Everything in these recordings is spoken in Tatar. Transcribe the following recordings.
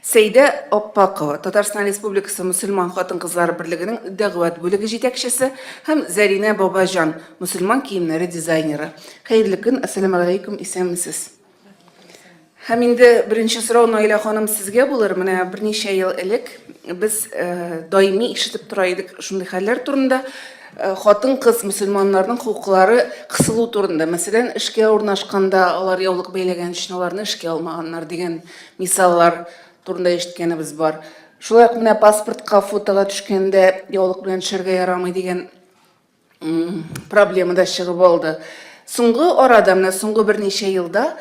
Сейда Оппақова, Татарстан Республикасы Мұсылман хатын-қызлары бірлігінің дағуат бөлігі жетекшісі һәм Зарина Бабажан, мұсылман киімнері дизайнері. Қайырлы күн, ассаламу алейкум, исәнмісіз. Һәм инде бірінші сұрау Наила ханым сізге булыр. Менә берничә ел элек без даими ишетеп тора идек шундый хәлләр турында. Хатын-кыз мөселманнарның хукуклары кысылу турында. Мәсәлән, эшкә урнашканда алар яулык бәйләгән өчен аларны эшкә алмаганнар дигән мисаллар турында ишеткәнебез бар. Шулай ук менә паспортка фотога төшкәндә яулык белән төшәргә ярамый дигән проблема да чыгып алды. Соңгы арада, менә соңгы берничә елда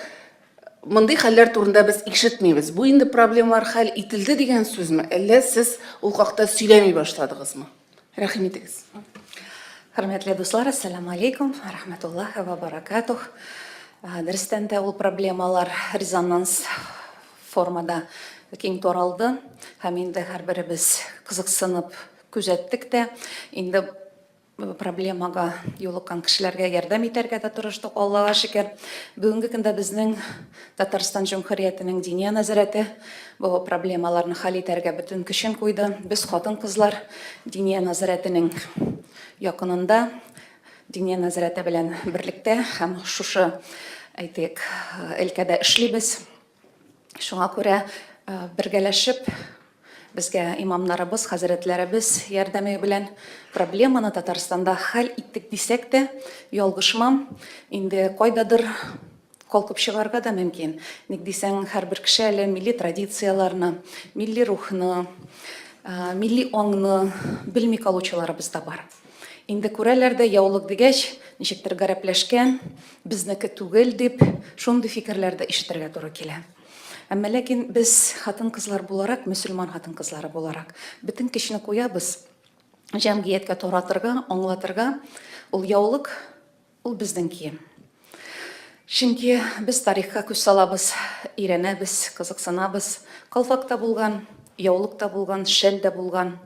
мондый хәлләр турында без ишетмибез. Бу инде проблемалар хәл ителде дигән сүзме? Әллә сез ул хакта сөйләми башладыгызмы? Рәхим итегез. Хөрмәтле дуслар, ассаламу алейкум, рахматуллахи ва баракатух. Дәрестән дә ул проблемалар резонанс формада киң таралды. Һәм инде һәрберебез кызыксынып күзәттек тә. Инде проблемага юлыккан кешеләргә ярдәм итәргә дә тырыштык, Аллага шөкер. Бүгенге көндә безнең Татарстан Җумһуриятенең диния нәзарәте бу проблемаларны хәл итәргә бөтен көчен куйды. Без хатын-кызлар диния нәзарәтенең якынында, диния нәзарәте белән берлектә һәм шушы әйтик өлкәдә эшлибез. Шуңа күрә бергәләшеп безгә имамнарыбыз, хәзрәтләребез ярдәме белән проблеманы Татарстанда хәл иттек дисәк тә, ялгышмам, инде кайдадыр калкып чыгарга да мөмкин. Ник дисәң, һәрбер кеше әле милли традицияларны, милли рухны, милли аңны белми калучыларыбыз да бар. Инде күрәләр дә яулык дигәч, ничектер гарәпләшкән, безнеке түгел дип, шундый фикерләрдә ишетергә туры килә. Әмма ләкин без хатын-кызлар буларак, мөселман хатын-кызлары буларак, бөтен көчне куябыз җәмгыятькә таратырга, аңлатырга. Ул яулык, ул безнең кием. Чөнки без тарихка күз салабыз, өйрәнәбез, кызыксынабыз. Калфакта булган, яулыкта булган, шәлдә булган.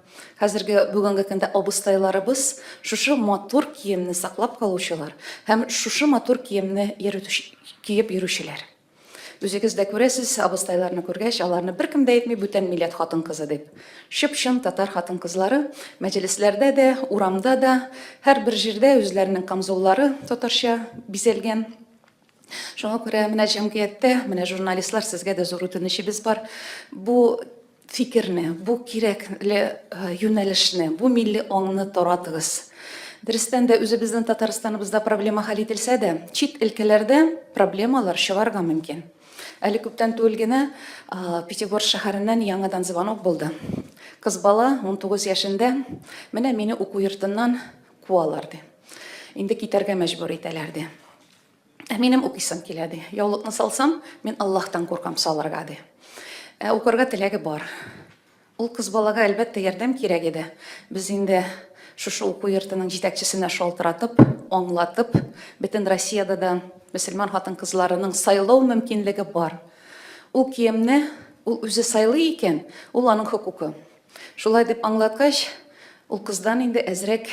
Хәзерге бүгенге көндә абыстайларыбыз шушы матур киемне саклап калучылар һәм шушы матур киемне киеп йөрүчеләр. Үзегез дә күрәсез, абыстайларны күргәч, аларны беркем дә әйтми бүтән милләт хатын-кызы дип. Чып-чын татар хатын-кызлары мәҗлесләрдә дә, урамда да, һәрбер җирдә үзләренең камзуллары татарча бизәлгән. Шуңа күрә менә җәмгыятьтә, менә журналистлар, сезгә дә зур үтенечебез бар. Бу фикерне, бу кирәкле юнәлешне, бу милли аңны таратыгыз. Дөрестән дә үзебезнең Татарстаныбызда проблема хәл ителсә дә, чит өлкәләрдә проблемалар чыгарга мөмкин. Әле күптән түгел генә Пятигорск шәһәреннән яңадан звонок булды. Кыз бала 19 яшендә, менә мине уку йортыннан куалар ди. Инде китәргә мәҗбүр итәләр ди. Минем укыйсым килә ди. Яулыкны салсам, мин Аллаһтан куркам салырга ди. Укырга теләге бар. Ул кыз балага әлбәттә ярдәм кирәк иде. Без инде шушы уку йортының җитәкчесенә шалтыратып, аңлатып, бөтен Россиядә дә мөселман хатын-кызларының сайлау мөмкинлеге бар. Ул киемне ул үзе сайлый икән, ул аның хукукы. Шулай дип аңлаткач, ул кыздан инде әзрәк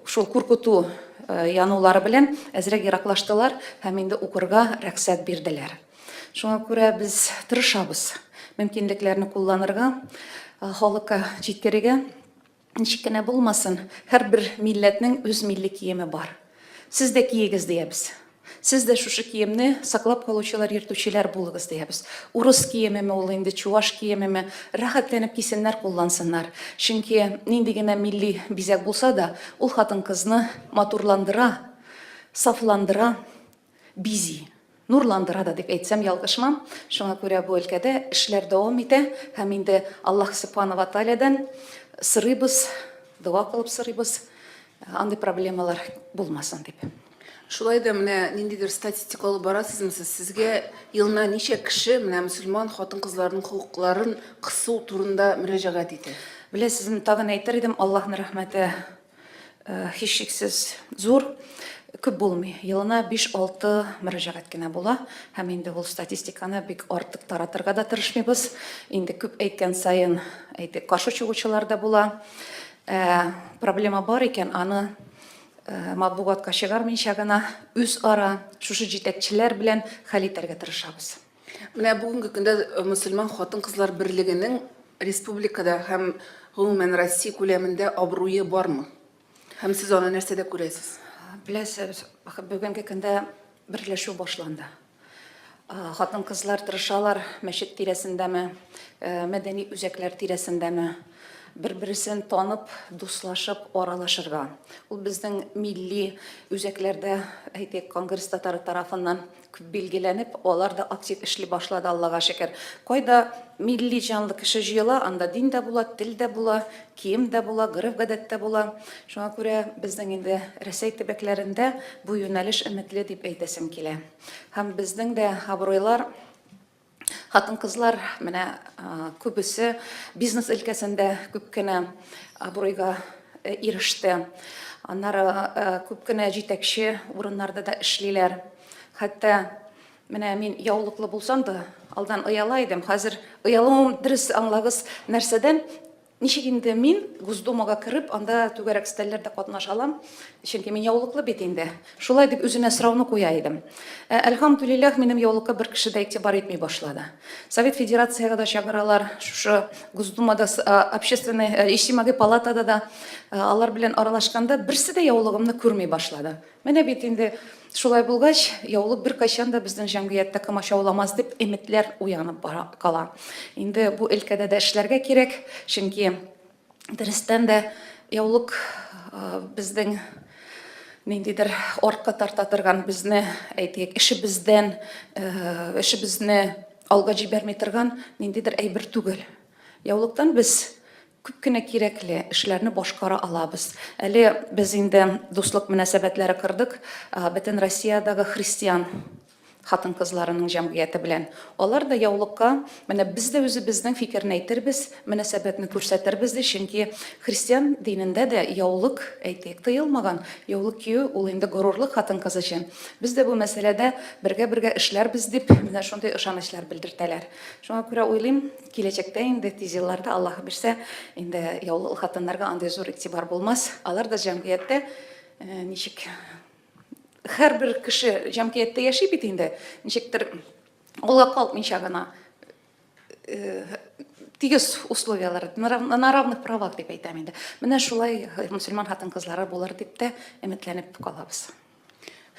шул куркыту янулары белән әзрәк ераклаштылар һәм инде укырга рөхсәт бирделәр. Шуңа күрә без тырышабыз мөмкинлекләрне кулланырга, халыкка җиткерергә. Ничек кенә булмасын, һәрбер милләтнең үз милли киеме бар. Сез дә киегез диябез. Сез дә шушы киемне саклап калучылар, йөртүчеләр булыгыз диябез. Урыс киемеме ул инде, чуваш киемеме, рәхәтләнеп кисеннәр, куллансыннар. Чөнки нинди генә милли бизәк булса да, ул хатын-кызны матурландыра, сафландыра, бизи, нурландыра да дип әйтсәм ялгышмам. Шуңа күрә бу өлкәдә эшләр дәвам итә һәм инде Аллаһ Субхана ва Таалядан сырыйбыз, дуа кылып сырыйбыз, андый проблемалар булмасын дип. Шулай да менә ниндидер статистика алып барасызмы сез? Сезгә елна ничә кеше менә мөселман хатын-кызларның хукукларын кысу турында мөрәҗәгать итә? Беләсез, тагын әйтер идем, Аллаһның рәхмәте һичшиксез зур, күп булмый. Елына 5-6 мөрәҗәгать кенә була. Һәм инде ул статистиканы бик артык таратырга да тырышмыйбыз. Инде күп әйткән сайын әйтик, каршы чыгучылар да була. Проблема бар икән, аны матбугатка чыгармыйча гына үз ара шушы җитәкчеләр белән хәл итәргә тырышабыз. Менә бүгенге көндә мөселман хатын-кызлар берлегенең республикада һәм гомумән Россия күләмендә абруе бармы? Һәм сез аны нәрсәдә күрәсез? Беләсез, бүгенге көндә берләшү башланды. Хатын-кызлар тырышалар мәчет тирәсендәме, мәдәни үзәкләр тирәсендәме, бер-берсен танып, дуслашып, аралашырга. Ул безнең милли үзәкләрдә, әйтик, Конгресс татары тарафыннан күп билгеләнеп, алар да актив эшли башлады, Аллага шөкер. Кайда милли җанлы кеше җыела, анда дин дә була, тел дә була, кием дә була, гырыф-гадәт тә була. Шуңа күрә безнең инде Рәсәй төбәкләрендә бу юнәлеш өметле дип әйтәсем килә. Һәм безнең дә абруйлар, хатын-кызлар менә күбесе бизнес өлкәсендә күп кенә абруйга иреште. Аннары күп кенә җитәкче урыннарда да эшлиләр. Хәтта менә мин яулыклы булсам да, алдан ыяла идем. Хәзер ыялуым дөрес аңлагыз нәрсәдән? Ничек инде мин Госдумага кирип, анда түгәрәк стәлләрдә катнашалам, чөнки мин яулыклы бит инде. Шулай дип үзенә сорауны куя идем. Әлхәмдүлиллаһ, минем яулыкка бер кеше дә игътибар итми башлады. Совет Федерацияга да чакыралар, шушы Госдумада, общественный иҗтимагый палатада да алар белән аралашканда берсе дә яулыгымны күрми башлады. Менә бит инде шулай булгач, яулык бер кайчан да безнең җәмгыятьтә комачауламас дип өметләр уянып кала. Инде бу өлкәдә дә эшләргә кирәк, чөнки дөрестән дә яулык безнең ниндидер артка тарта торган, безне әйтик, эшебезне алга җибәрми торган ниндидер әйбер түгел. Яулыктан без күп кенә кирәкле эшләрне башкара алабыз. Әле без инде дуслык мөнәсәбәтләре кырдык бөтен Россиядагы христиан хатын-кызларының җәмгыяте белән. Алар да яулыкка, менә без дә үзебезнең фикерне әйтербез, мөнәсәбәтне күрсәтербез, чөнки христиан динендә дә яулык әйтик тыелмаган. Яулык кию ул инде горурлык хатын-кыз өчен. Без дә бу мәсьәләдә бергә эшләрбез дип, менә шундый ышанычлар белдертәләр. Шуңа күрә уйлыйм, киләчәктә инде тиз елларда Аллаһ бирсә, инде яулык хатыннарга андый зур игътибар булмас. Алар да җәмгыятьтә ничек һәрбер кеше җәмгыятьтә яши бит инде. Ничектер алга калмыйча гына тигез условиялар, на равных правах дип әйтәм инде. Менә шулай мөселман хатын-кызлары булыр дип тә өметләнеп калабыз.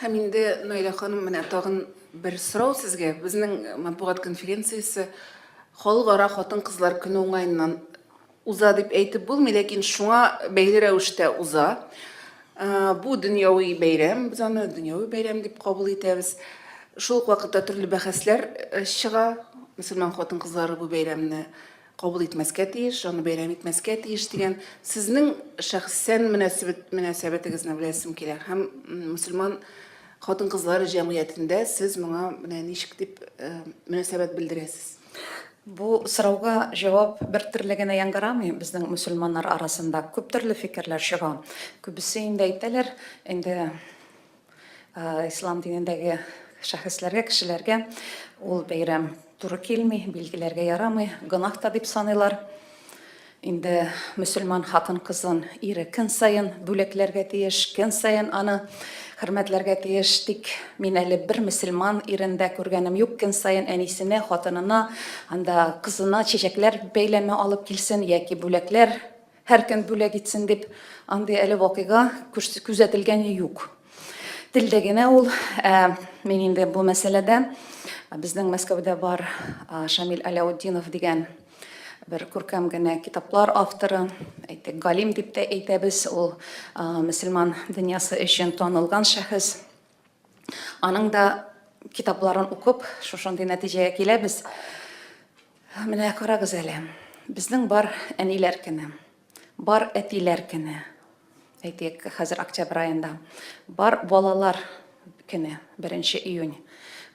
Һәм инде Наилә ханым, менә тагын бер сорау сезгә. Безнең матбугат конференциясе халыкара хатын-кызлар көне уңайыннан уза дип әйтеп булмый, ләкин шуңа бәйле рәвештә уза. Бу дөньяви бәйрәм, без аны дөньяви бәйрәм дип кабул итәбез. Шул ук вакытта төрле бәхәсләр чыга. Мөселман хатын-кызлары бу бәйрәмне кабул итмәскә тиеш, аны бәйрәм итмәскә тиеш дигән сезнең шәхсән мөнәсәбәтегезне беләсем килә. Һәм мөселман хатын-кызлары җәмгыятендә сез моңа менә ничек дип мөнәсәбәт белдерәсез? Бу сорауга җавап бер төрле генә яңгырамый. Безнең мөселманнар арасында күп төрле фикерләр чыга. Күбесе инде әйтәләр, инде ислам динендәге шәхесләргә, кешеләргә ул бәйрәм туры килми, билгеләргә ярамый, гынах та дип саныйлар. Инде мөселман хатын-кызын ире көн сайын бүләкләргә тиеш, көн сайын аны хөрмәтләргә тиеш. Тик мин әле бер мөселман ирендә күргәнем юк, көн сайын әнисенә, хатынына, анда кызына чәчәкләр бәйләме алып килсен яки бүләкләр һәр көн бүләк итсен дип, андый әле вакыйга күзәтелгән юк. Телдә генә ул, мин инде бу мәсьәләдә безнең Мәскәүдә бар Шамил Аляутдинов дигән бер күркәм генә китаплар авторы, әйтик, галим дип тә әйтәбез, ул мөселман дөньясы өчен танылган шәхес. Аның да китапларын укып, шушындый нәтиҗәгә киләбез. Менә карагыз әле. Безнең бар әниләр көне, бар әтиләр көне. Әйтик, хәзер октябрь аенда. Бар балалар көне, 1 июнь.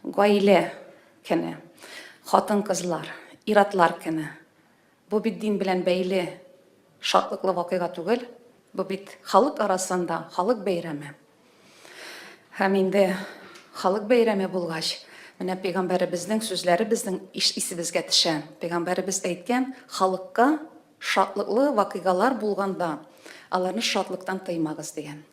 Гаилә көне, хатын-кызлар, иратлар көне. Бу бит дин белән бәйле шатлыклы вакыйга түгел, бу бит халык арасында халык бәйрәме. Һәм инде халык бәйрәме булгач, менә пәйгамбәребезнең сүзләре безнең исебезгә төшә. Пәйгамбәребез әйткән, халыкка шатлыклы вакыйгалар булганда, аларны шатлыктан тыймагыз дигән.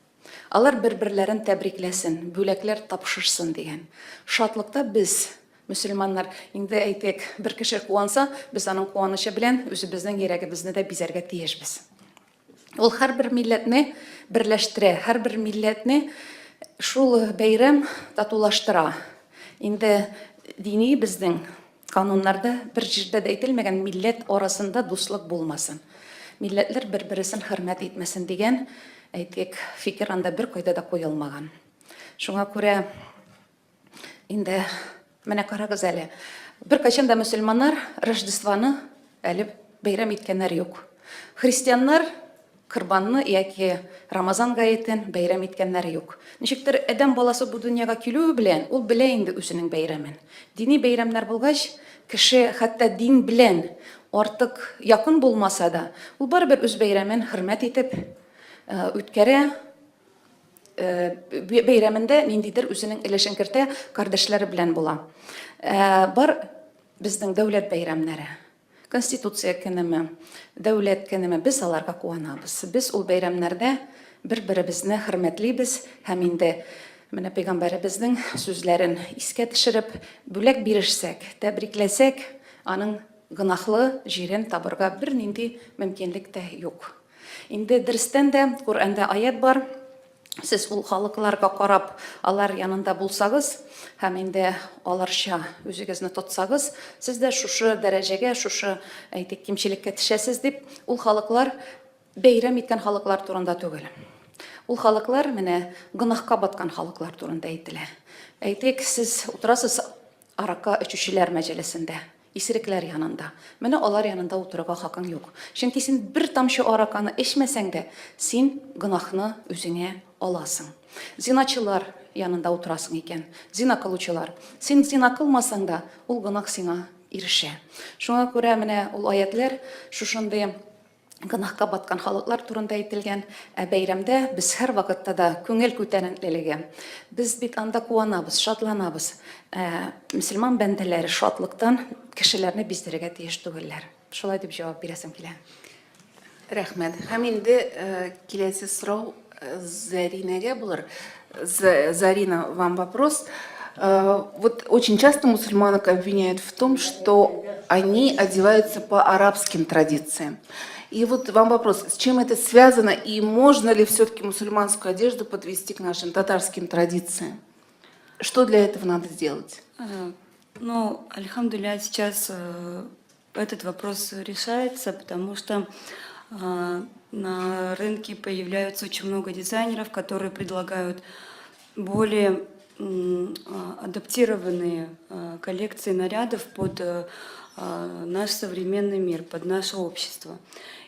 Алар бер-берләрен тәбрикләсен, бүләкләр тапшырсын дигән. Шатлыкта без Мөселманнар инде әйтек бер кеше куанса, без аның куанышы белән үзебезнең йөрәгебезне дә бизәргә тиешбез. Ул һәрбер милләтне берләштерә, һәрбер милләтне шул бәйрәм татулаштыра. Инде дини безнең кануннарда бер җирдә дә әйтелмәгән милләт арасында дуслык булмасын. Милләтләр бер-берсен хөрмәт итмәсен дигән әйтек фикер анда бер кайда да куелмаган. Шуңа күрә инде менә карагыз әле. Беркайчан да мөселманнар Рождествоны әле бәйрәм иткәннәр юк. Христианнар Кырбанны яки Рамазан гаетен бәйрәм иткәннәр юк. Ничектер адәм баласы бу дөньяга килү белән ул белә инде үзенең бәйрәмен. Дини бәйрәмнәр булгач, кеше хәтта дин белән артык якын булмаса да, ул барыбер үз бәйрәмен хөрмәт итеп үткәрә. Бәйрәмендә ниндидер үзенең өлешен кертә, кардәшләре белән була. Бар безнең дәүләт бәйрәмнәре. Конституция көнеме, дәүләт көнеме, без аларга куанабыз. Без ул бәйрәмнәрдә бер-беребезне хөрмәтлибез һәм инде менә пәйгамбәребезнең сүзләрен искә төшереп, бүләк бирешсәк, тәбрикләсәк, аның гынахлы җирен табырга бернинди мөмкинлек тә юк. Инде дөрестән дә Коръәндә аят бар. Сез ул халыкларга карап, алар янында булсагыз, һәм инде аларча үзегезне тотсагыз, сез дә шушы дәрәҗәгә, шушы әйтик кимчелеккә төшәсез дип, ул халыклар бәйрәм иткән халыклар турында түгел. Ул халыклар менә гынахка баткан халыклар турында әйтелә. Әйтик, сез утырасыз арака эчүчеләр мәҗлесендә, исерекләр янында. Менә алар янында утырырга хакың юк. Чөнки син бер тамчы араканы эчмәсәң дә, син гынахны үзеңә аласың. Зиначылар янында утырасың икән, зина кылучылар. Син зина кылмасаң да, ул гынах сиңа ирешә. Шуңа күрә менә ул аятлар шушындый гынахка баткан халыклар турында әйтелгән, бәйрәмдә без һәр вакытта да күңел күтәренкелеге. Без бит анда куанабыз, шатланабыз. Мөселман бәндәләре шатлыктан кешеләрне биздерергә тиеш түгелләр. Шулай дип җавап бирәсем килә. Рәхмәт. Һәм инде киләсе сорау Заринәгә булыр. Зарина, вам вопрос. Вот очень часто мусульманок обвиняют в том, что они одеваются по арабским традициям. И вот вам вопрос, с чем это связано, и можно ли все-таки мусульманскую одежду подвести к нашим татарским традициям? Что для этого надо сделать? Ну, альхамдулилля, сейчас этот вопрос решается, потому что на рынке появляются очень много дизайнеров, которые предлагают более адаптированные коллекции нарядов под наш современный мир, под наше общество.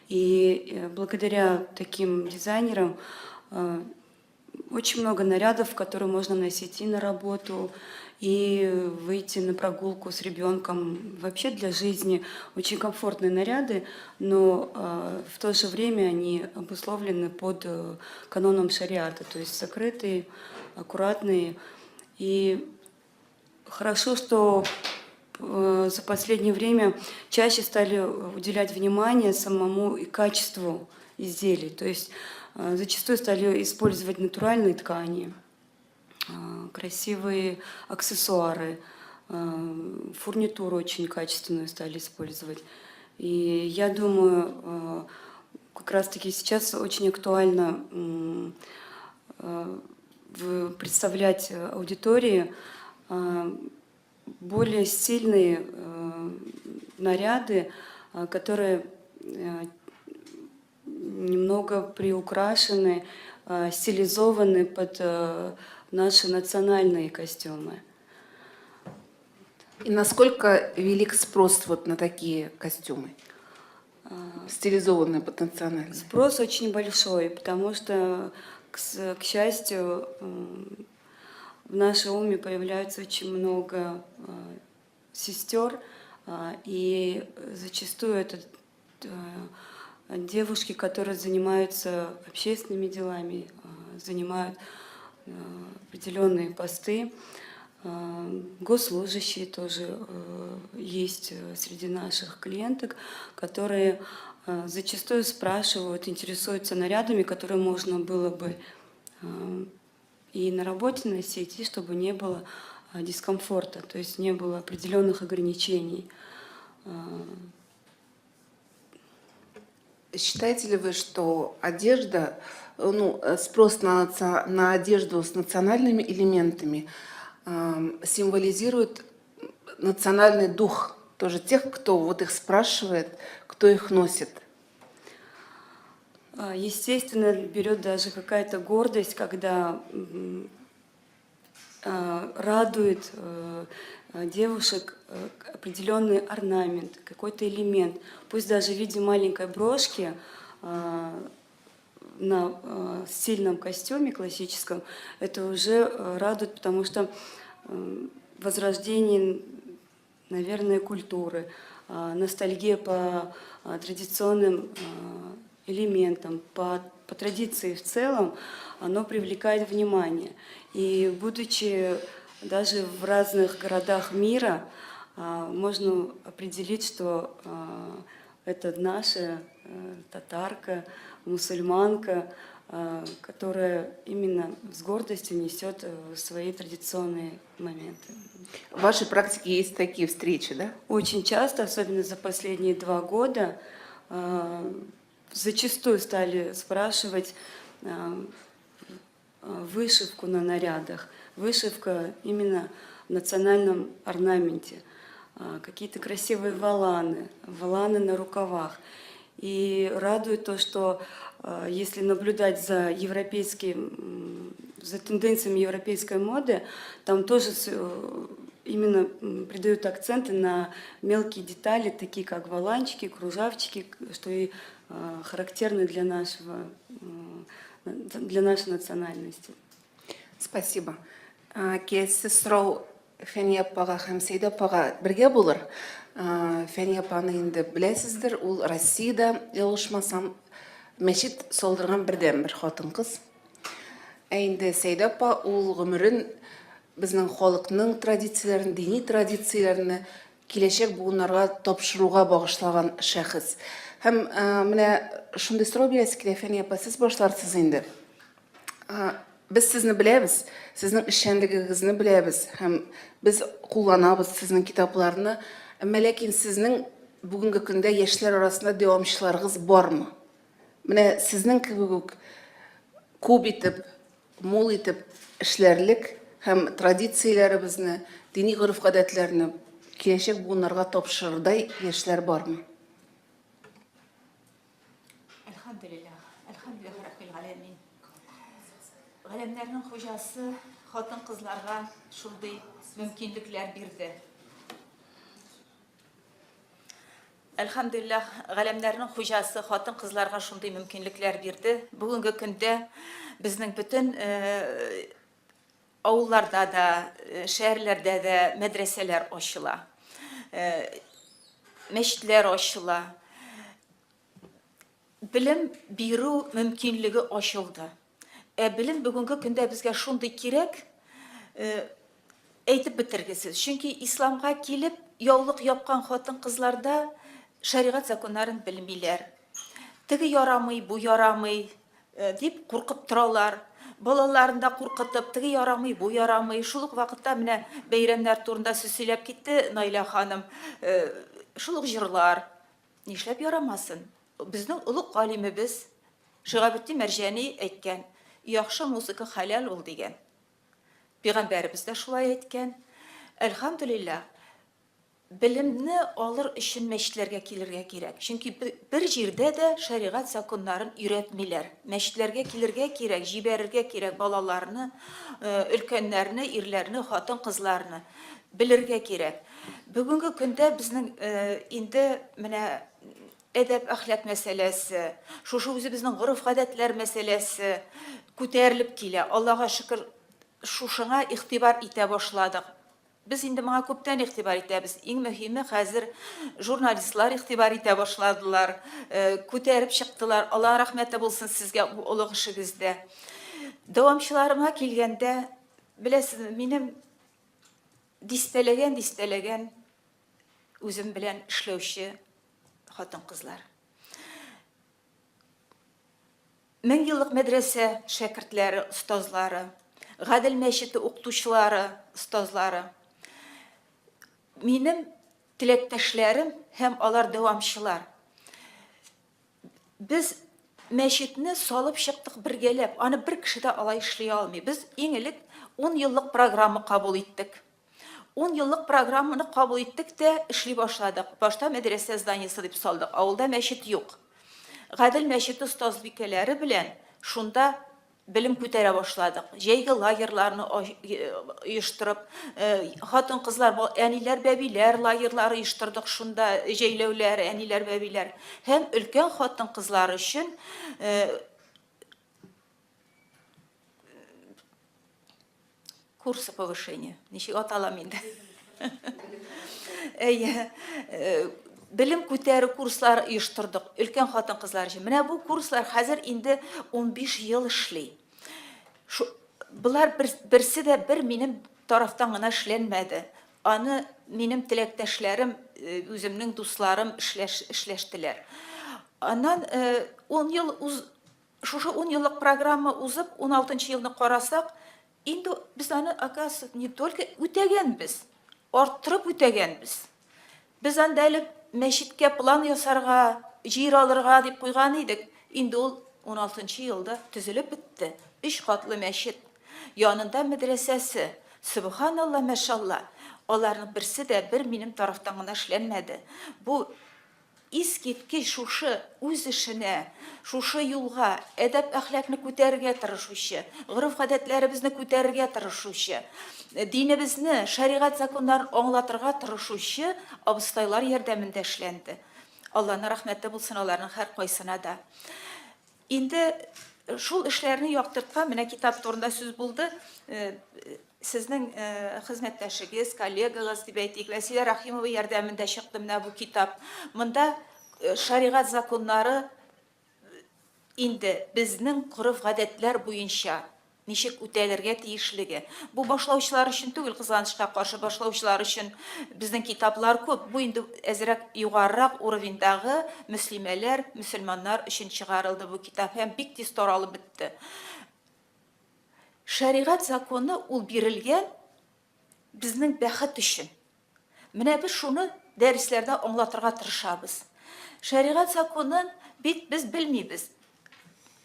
И благодаря таким дизайнерам очень много нарядов, которые можно носить и на работу, и выйти на прогулку с ребенком. Вообще для жизни очень комфортные наряды, но в то же время они обусловлены под каноном шариата, то есть закрытые, аккуратные. И хорошо, что за последнее время чаще стали уделять внимание самому и качеству изделий. То есть зачастую стали использовать натуральные ткани, красивые аксессуары, фурнитуру очень качественную стали использовать. И я думаю, как раз-таки сейчас очень актуально представлять аудитории более сильные наряды, которые немного приукрашены, стилизованы под наши национальные костюмы. И насколько велик спрос вот на такие костюмы, стилизованные под национальные? Спрос очень большой, потому что, к счастью, в нашей уме появляется очень много сестер, и зачастую это девушки, которые занимаются общественными делами, занимают определенные посты. Госслужащие тоже есть среди наших клиенток, которые зачастую спрашивают, интересуются нарядами, которые можно было бы и на работе носить, и чтобы не было дискомфорта, то есть не было определенных ограничений. Считаете ли вы, что одежда, спрос на одежду с национальными элементами символизирует национальный дух тоже тех, кто вот их спрашивает, кто их носит? Естественно, берет даже какая-то гордость, когда радует девушек определенный орнамент, какой-то элемент, пусть даже в виде маленькой брошки на стильном костюме классическом, это уже радует, потому что возрождение, наверное, культуры, ностальгия по традиционным элементам, по традиции в целом, оно привлекает внимание. И будучи даже в разных городах мира, можно определить, что это наша татарка, мусульманка, которая именно с гордостью несет свои традиционные моменты. В вашей практике есть такие встречи, да? Очень часто, особенно за последние 2 года, зачастую стали спрашивать вышивку на нарядах, вышивка именно в национальном орнаменте, какие-то красивые воланы на рукавах. И радует то, что если наблюдать за тенденциями европейской моды, там тоже именно придают акценты на мелкие детали, такие как воланчики, кружавчики, что и характерны для нашей национальности. Спасибо. Келесі сұрау Фәния апаға һәм Сейда апаға бірге болыр. Фәния апаны енді білесіздер, ол Россияда, елғышмасам, мәшит солдырған бірден бір хатын қыз. Енді Сейда апа ол ғұмырын біздің халықтың традицияларын, дини традицияларыны келешек буыннарға тапшыруға бағышлаған шәхес. Һәм менә шундый сұрау бирәсе килә, Фәния апа, сез башларсыз инде. Biz sizni bilamiz, sizning ishchanligingizni bilamiz, ham biz qo'llanamiz sizning kitoblarni. Lekin sizning bugungi kunda yoshlar orasida davomchilaringiz bormi? Mana sizning ko'p etib, mo'l etib ishlarlik ham traditsiyalarimizni, diniy urf-odatlarni kelajak bugunlarga topshirday yoshlar bormi? Elhamdülillah Rabbil Alemin. Galemlerin hocası hatın kızlarga şunday mümkünlükler birdi. Elhamdülillah galemlerin hocası hatın kızlarga şunday mümkünlükler birdi. Bugünkü günde bizning bütün avullarda da, şehirlerde de medreseler açıla. Meşitler açıla. Bilim biru mümkünlüğü açıldı. Bilim bugünkü günde bizge şunday kirek aytib bitirgisiz. Çünkü İslamga kelip yavlıq yapkan hatın kızlarda şariat zakonların bilmiler. Tigi yaramay, bu yaramay deyip korkup turalar. Balalarında korkutup, tigi yaramay, bu yaramay. Şuluk vakitte mine beyramlar turunda süsülep gitti Naila Hanım. Şuluk jırlar. Nişlep yaramasın. Bizning ulug' alimimiz Shig'abuddin Marjani aytgan, yaxshi musiqa halal ol degan. Payg'ambarimiz de shulay aytgan. Elhamdülillah bilimni alır üçün meşitlerge kelirge kerak. Çünkü bir yerde de şariat zakonların üretmiler. Meşitlerge kelirge kerak, jiberirge kerak balalarını, ülkenlerini, irlerini, hatın kızlarını bilirge kerak. Bugünkü günde bizning indi mine edep ahlak meselesi, şu bizning urf-odatlar meselesi ko'tarilib kela. Allohga shukr, şuna ihtibar ete başladık. Biz indi buna köpten ihtibar etemiz. En mühimi hazır jurnalistler ihtibar ete başladılar. Ko'tarib çıktılar. Allah rahmeti bulsun sizge bu ulug' işinizde. Davamçılarıma kelgende bilesiz, benim distelegen özüm bilen işlevşi hatın kızlar. 1000 yıllık medrese şakirtleri, ustazları, Gadil Meşiti okutuşları, остазлары. Минем теләктәшләрем һәм алар дәвамчылар. Без мәчетне салып чыктык бергәләп. Аны бер кеше дә алай эшли алмый. Без иң элек 10 еллык программа кабул иттек. 10 еллык программаны кабул иттек тә эшли башладык. Башта мәдрәсә зданиесе дип салдык. Авылда мәчет юк. Гадел мәчете остазбикәләре белән шунда белем күтәрә башладык. Җәйге лагерьларны оештырып, хатын-кызлар, әниләр, бәбиләр лагерьлары оештырдык шунда, җәйләүләр, әниләр, бәбиләр. Һәм өлкән хатын-кызлар өчен курсы повышения. Ничек аталам инде. Белем күтәрү курслары оештырдык өлкән хатын-кызлар өчен. Менә бу курслар хәзер инде 15 ел эшли. Булар берсе дә бер минем тарафтан гына эшләнмәде. Аны минем теләктәшләрем, үземнең дусларым эшләштеләр. Аннан 10 ел шушы 10 еллык программа узып, 16 елны карасак, инде без аны, оказывается, не только үтәгәнбез, арттырып үтәгәнбез. Без анда әле мәчеткә план ясарга, җир алырга дип куйган идек. Инде ул 16 елда төзелеп бетте. 3 катлы мәчет. Янында мәдрәсәсе. Субханалла, мәшалла. Аларның берсе дә бер минем тарафтан гына эшләнмәде. Бу искиткеч шушы үз эшенә, шушы юлга әдәп әхлакны күтәрергә тырышучы, гореф-гадәтләребезне күтәрергә тырышучы, динебезне, шәригать законнарын аңлатырга тырышучы абыстайлар ярдәмендә эшләнде. Аллаһның рәхмәте булсын аларның һәр кайсына да. Инде шул эшләрне яктырткан, менә китап турында сүз булды. Сезнең хезмәттәшегез, коллегагыз дип әйтик, Вәсилә Рахимова ярдәмендә чыкты менә бу китап. Монда шәригать законнары инде безнең гореф-гадәтләр буенча ничек үтәлергә тиешлеге. Бу башлаучылар өчен түгел, кызганычка каршы башлаучылар өчен безнең китаплар күп. Бу инде әзрәк югарырак уровендагы мөслимәләр, мөселманнар өчен чыгарылды бу китап һәм бик тиз таралып бетте. Шәригать законы ул бирелгән безнең бәхет өчен. Менә без шуны дәресләрдә аңлатырга тырышабыз. Шәригать законын бит без белмибез.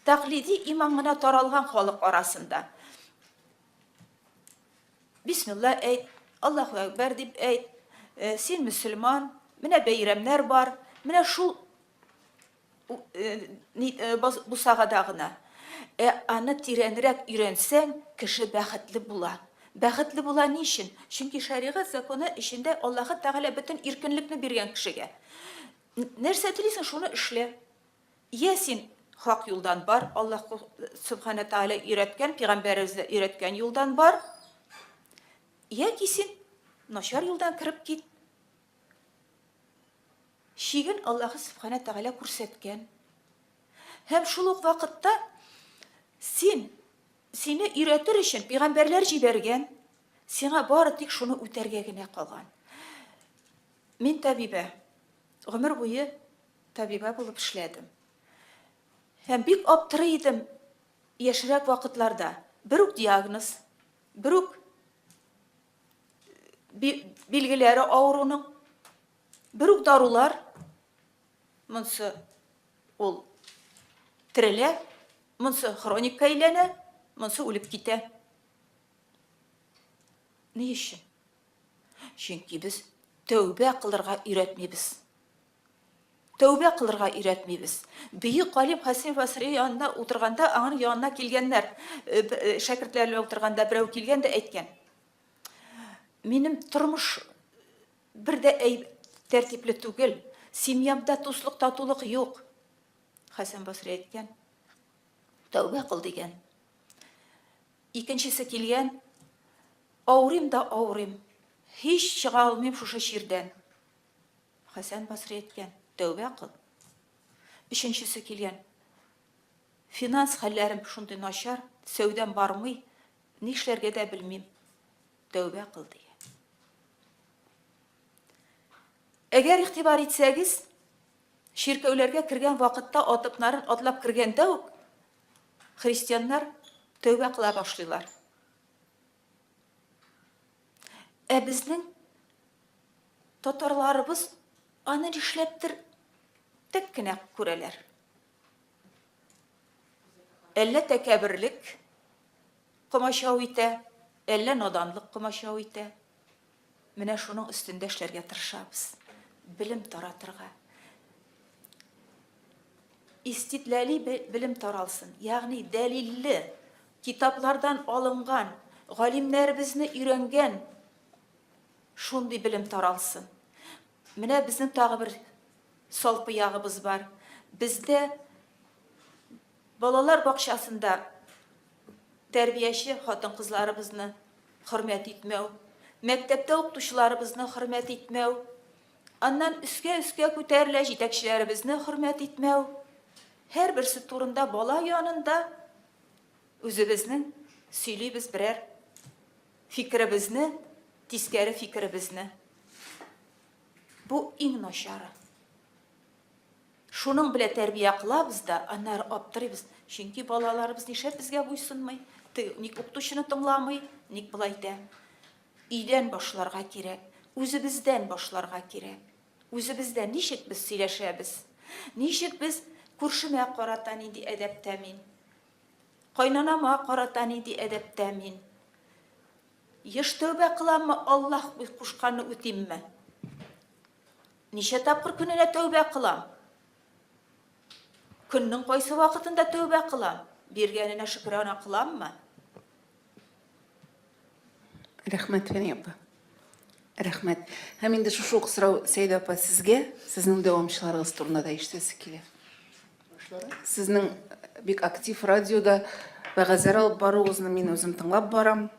Тәкълиди иман гына таралган халык арасында. Бисмилла әйт, Аллаһу әкбәр дип әйт, син мөселман, менә бәйрәмнәр бар, менә шул бу сагада гына. Аны тирәнрәк өйрәнсәң, кеше бәхетле була. Бәхетле була ни өчен? Чөнки шәригать законы эчендә Аллаһ Тәгалә бөтен иркенлекне биргән кешегә. Нәрсә телисең, шуны эшлә. Я син хак юлдан бар, Аллаһ Субхана Тәгалә өйрәткән, пәйгамбәребезгә өйрәткән юлдан бар. Яки син начар юлдан кирип кит. Шиген Аллаһ Субхана Тәгалә күрсәткән. Һәм шул ук вакытта сине өйрәтер өчен пәйгамбәрләр җибәргән, сиңа бары тик шуны үтәргә генә калган. Мин табиба, гомер буе табиба булып эшләдем. Һәм бик аптырый идем яшьрәк вакытларда. Бер үк диагноз, бер үк билгеләре авыруның, бер үк дарулар, монсы ул терелә, монсы хроникка әйләнә, монсы үлеп китә. Ни өчен? Чөнки без тәүбә кылырга өйрәтмибез. Тәүбә кылырга өйрәтмибез. Бөек Галим Хәсән Басри янында утырганда, аңар янына килгәннәр, шәкертләр утырганда берәү килгән дә әйткән. Минем тормыш бер дә тәртипле түгел. Семьямда туслык, татулык юк. Хәсән Басри әйткән. Тәүбә кыл дигән. Икенчесе килгән. Авырым да авырым. Һич чыга алмыйм шушы җирдән. Хәсән Басри әйткән. Тәүбә кыл. Өченчесе килгән. Финанс хәлләрем шундый начар, сәүдәм бармый, ни эшләргә дә белмим. Тәүбә кыл дигән. Әгәр игътибар итсәгез, ширкәүләргә кергән вакытта атыпнарын атлап кергәндә үк христианнар тәүбә кыла башлыйлар. безнең татарларыбыз аны нишләптер тек кенә күрәләр. Әллә тәкәберлек комачау итә, әллә наданлык комачау итә. Менә шуның өстендә эшләргә тырышабыз. Билем таратырга. Истидлали билем таралсын. Ягъни дәлилле китаплардан алынган, галимнәребезне өйрәнгән шундый билем таралсын. Менә безнең тагы бер салпы ягыбыз бар. Бездә балалар бакчасында тәрбияче хатын-кызларыбызны хөрмәт итмәү, мәктәптә укытучыларыбызны хөрмәт итмәү, аннан үскә күтәрелә җитәкчеләребезне хөрмәт итмәү. Һәрберсе турында бала янында үзебезнең сөйлибез берәр фикеребезне, тискәре фикеребезне. Бу иң начары. Шуның белән тәрбия кылабыз да, аннары аптырыйбыз. Чөнки балаларыбыз нишләп безгә буйсынмый? Ник укытучыны тыңламый, ник булай итә? Өйдән башларга кирәк, үзебездән башларга кирәк. Үзебездән ничек без сөйләшәбез? Ничек без күршемә карата нинди әдәптә мин? Кайнанама карата нинди әдәптә мин? Еш тәүбә кыламмы, Аллаһ кушканны үтимме? Ничә тапкыр көненә тәүбә кылам? Көннең кайсы вакытында тәүбә кылам? Биргәненә шөкранә кыламмы? Рәхмәт, Фәния апа. Рәхмәт. Һәм инде шушы ук сорау Сәйдә апа сезгә, сезнең дәвамчыларыгыз турында да ишетәсе килә. Сезнең бик актив радиода вәгазьләр алып баруыгызны мин үзем тыңлап барам.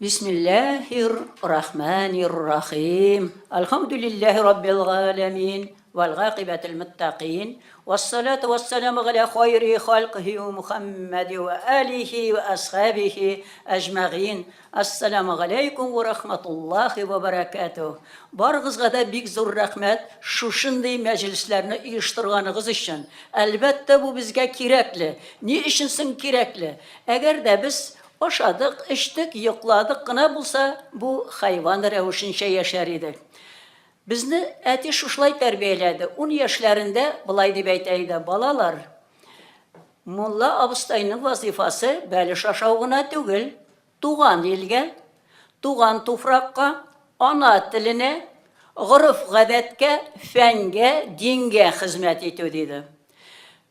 Бисмиллахир-рахманир-рахим. Алхамдулиллахи раббил галамин. والعاقبة المتقين والصلاة والسلام على خير خلقه محمد وآله وأصحابه أجمعين. السلام عليكم ورحمة الله وبركاته. Барыгызга да бик зур рәхмәт шушындый мәҗлесләрне оештырганыгыз өчен. Әлбәттә бу безгә кирәкле. Ни өчен соң кирәкле? Әгәр дә без ашадык, эчтек, йокладык кына булса, бу хайван рәвешенчә яшәр идек. Безне әти шушлай тәрбияләде. 10 яшьләрендә булай дип әйтә иде, балалар. Мулла абыстайның вазифасы бәлеш ашау гына түгел, туган илгә, туган туфракка, ана теленә, горыф-гадәткә, фәнгә, дингә хезмәт итү диде.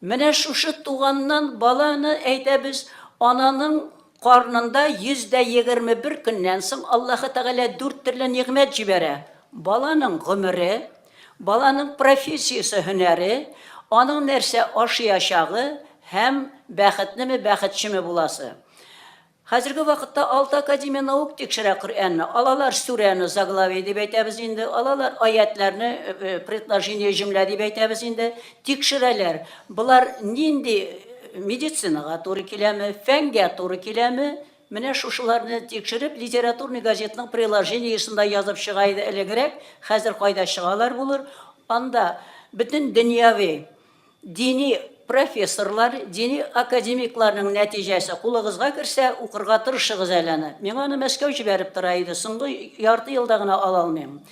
Менә шушы туганнан баланы әйтәбез, ананың карнында 121 көннән соң Аллаһы Тәгалә 4 төрле нигъмәт җибәрә. Баланың гомере, баланың профессиясе, һөнәре, аның нәрсә ашыячагы һәм бәхетлеме, бәхетчеме буласы. Хәзерге вакытта 6 академия наук тикшерә Коръәнне. Алалар сүрәне заглавие дип әйтәбез инде, алалар аятларны предложение җөмлә дип әйтәбез инде, тикшерәләр. Булар нинди медицинага туры киләме, фәнгә туры киләме? Менә шушыларны тикшереп, литературный газетның приложениесында язып чыга иде элегрәк, хәзер кайда чыгалар булыр. Анда бөтен дөньяви дини профессорлар, дини академикларның нәтиҗәсе кулыгызга керсә, укырга тырышыгыз әле. Мин аны Мәскәү җибәреп тора иде, соңгы ярты елда гына ала алмыйм.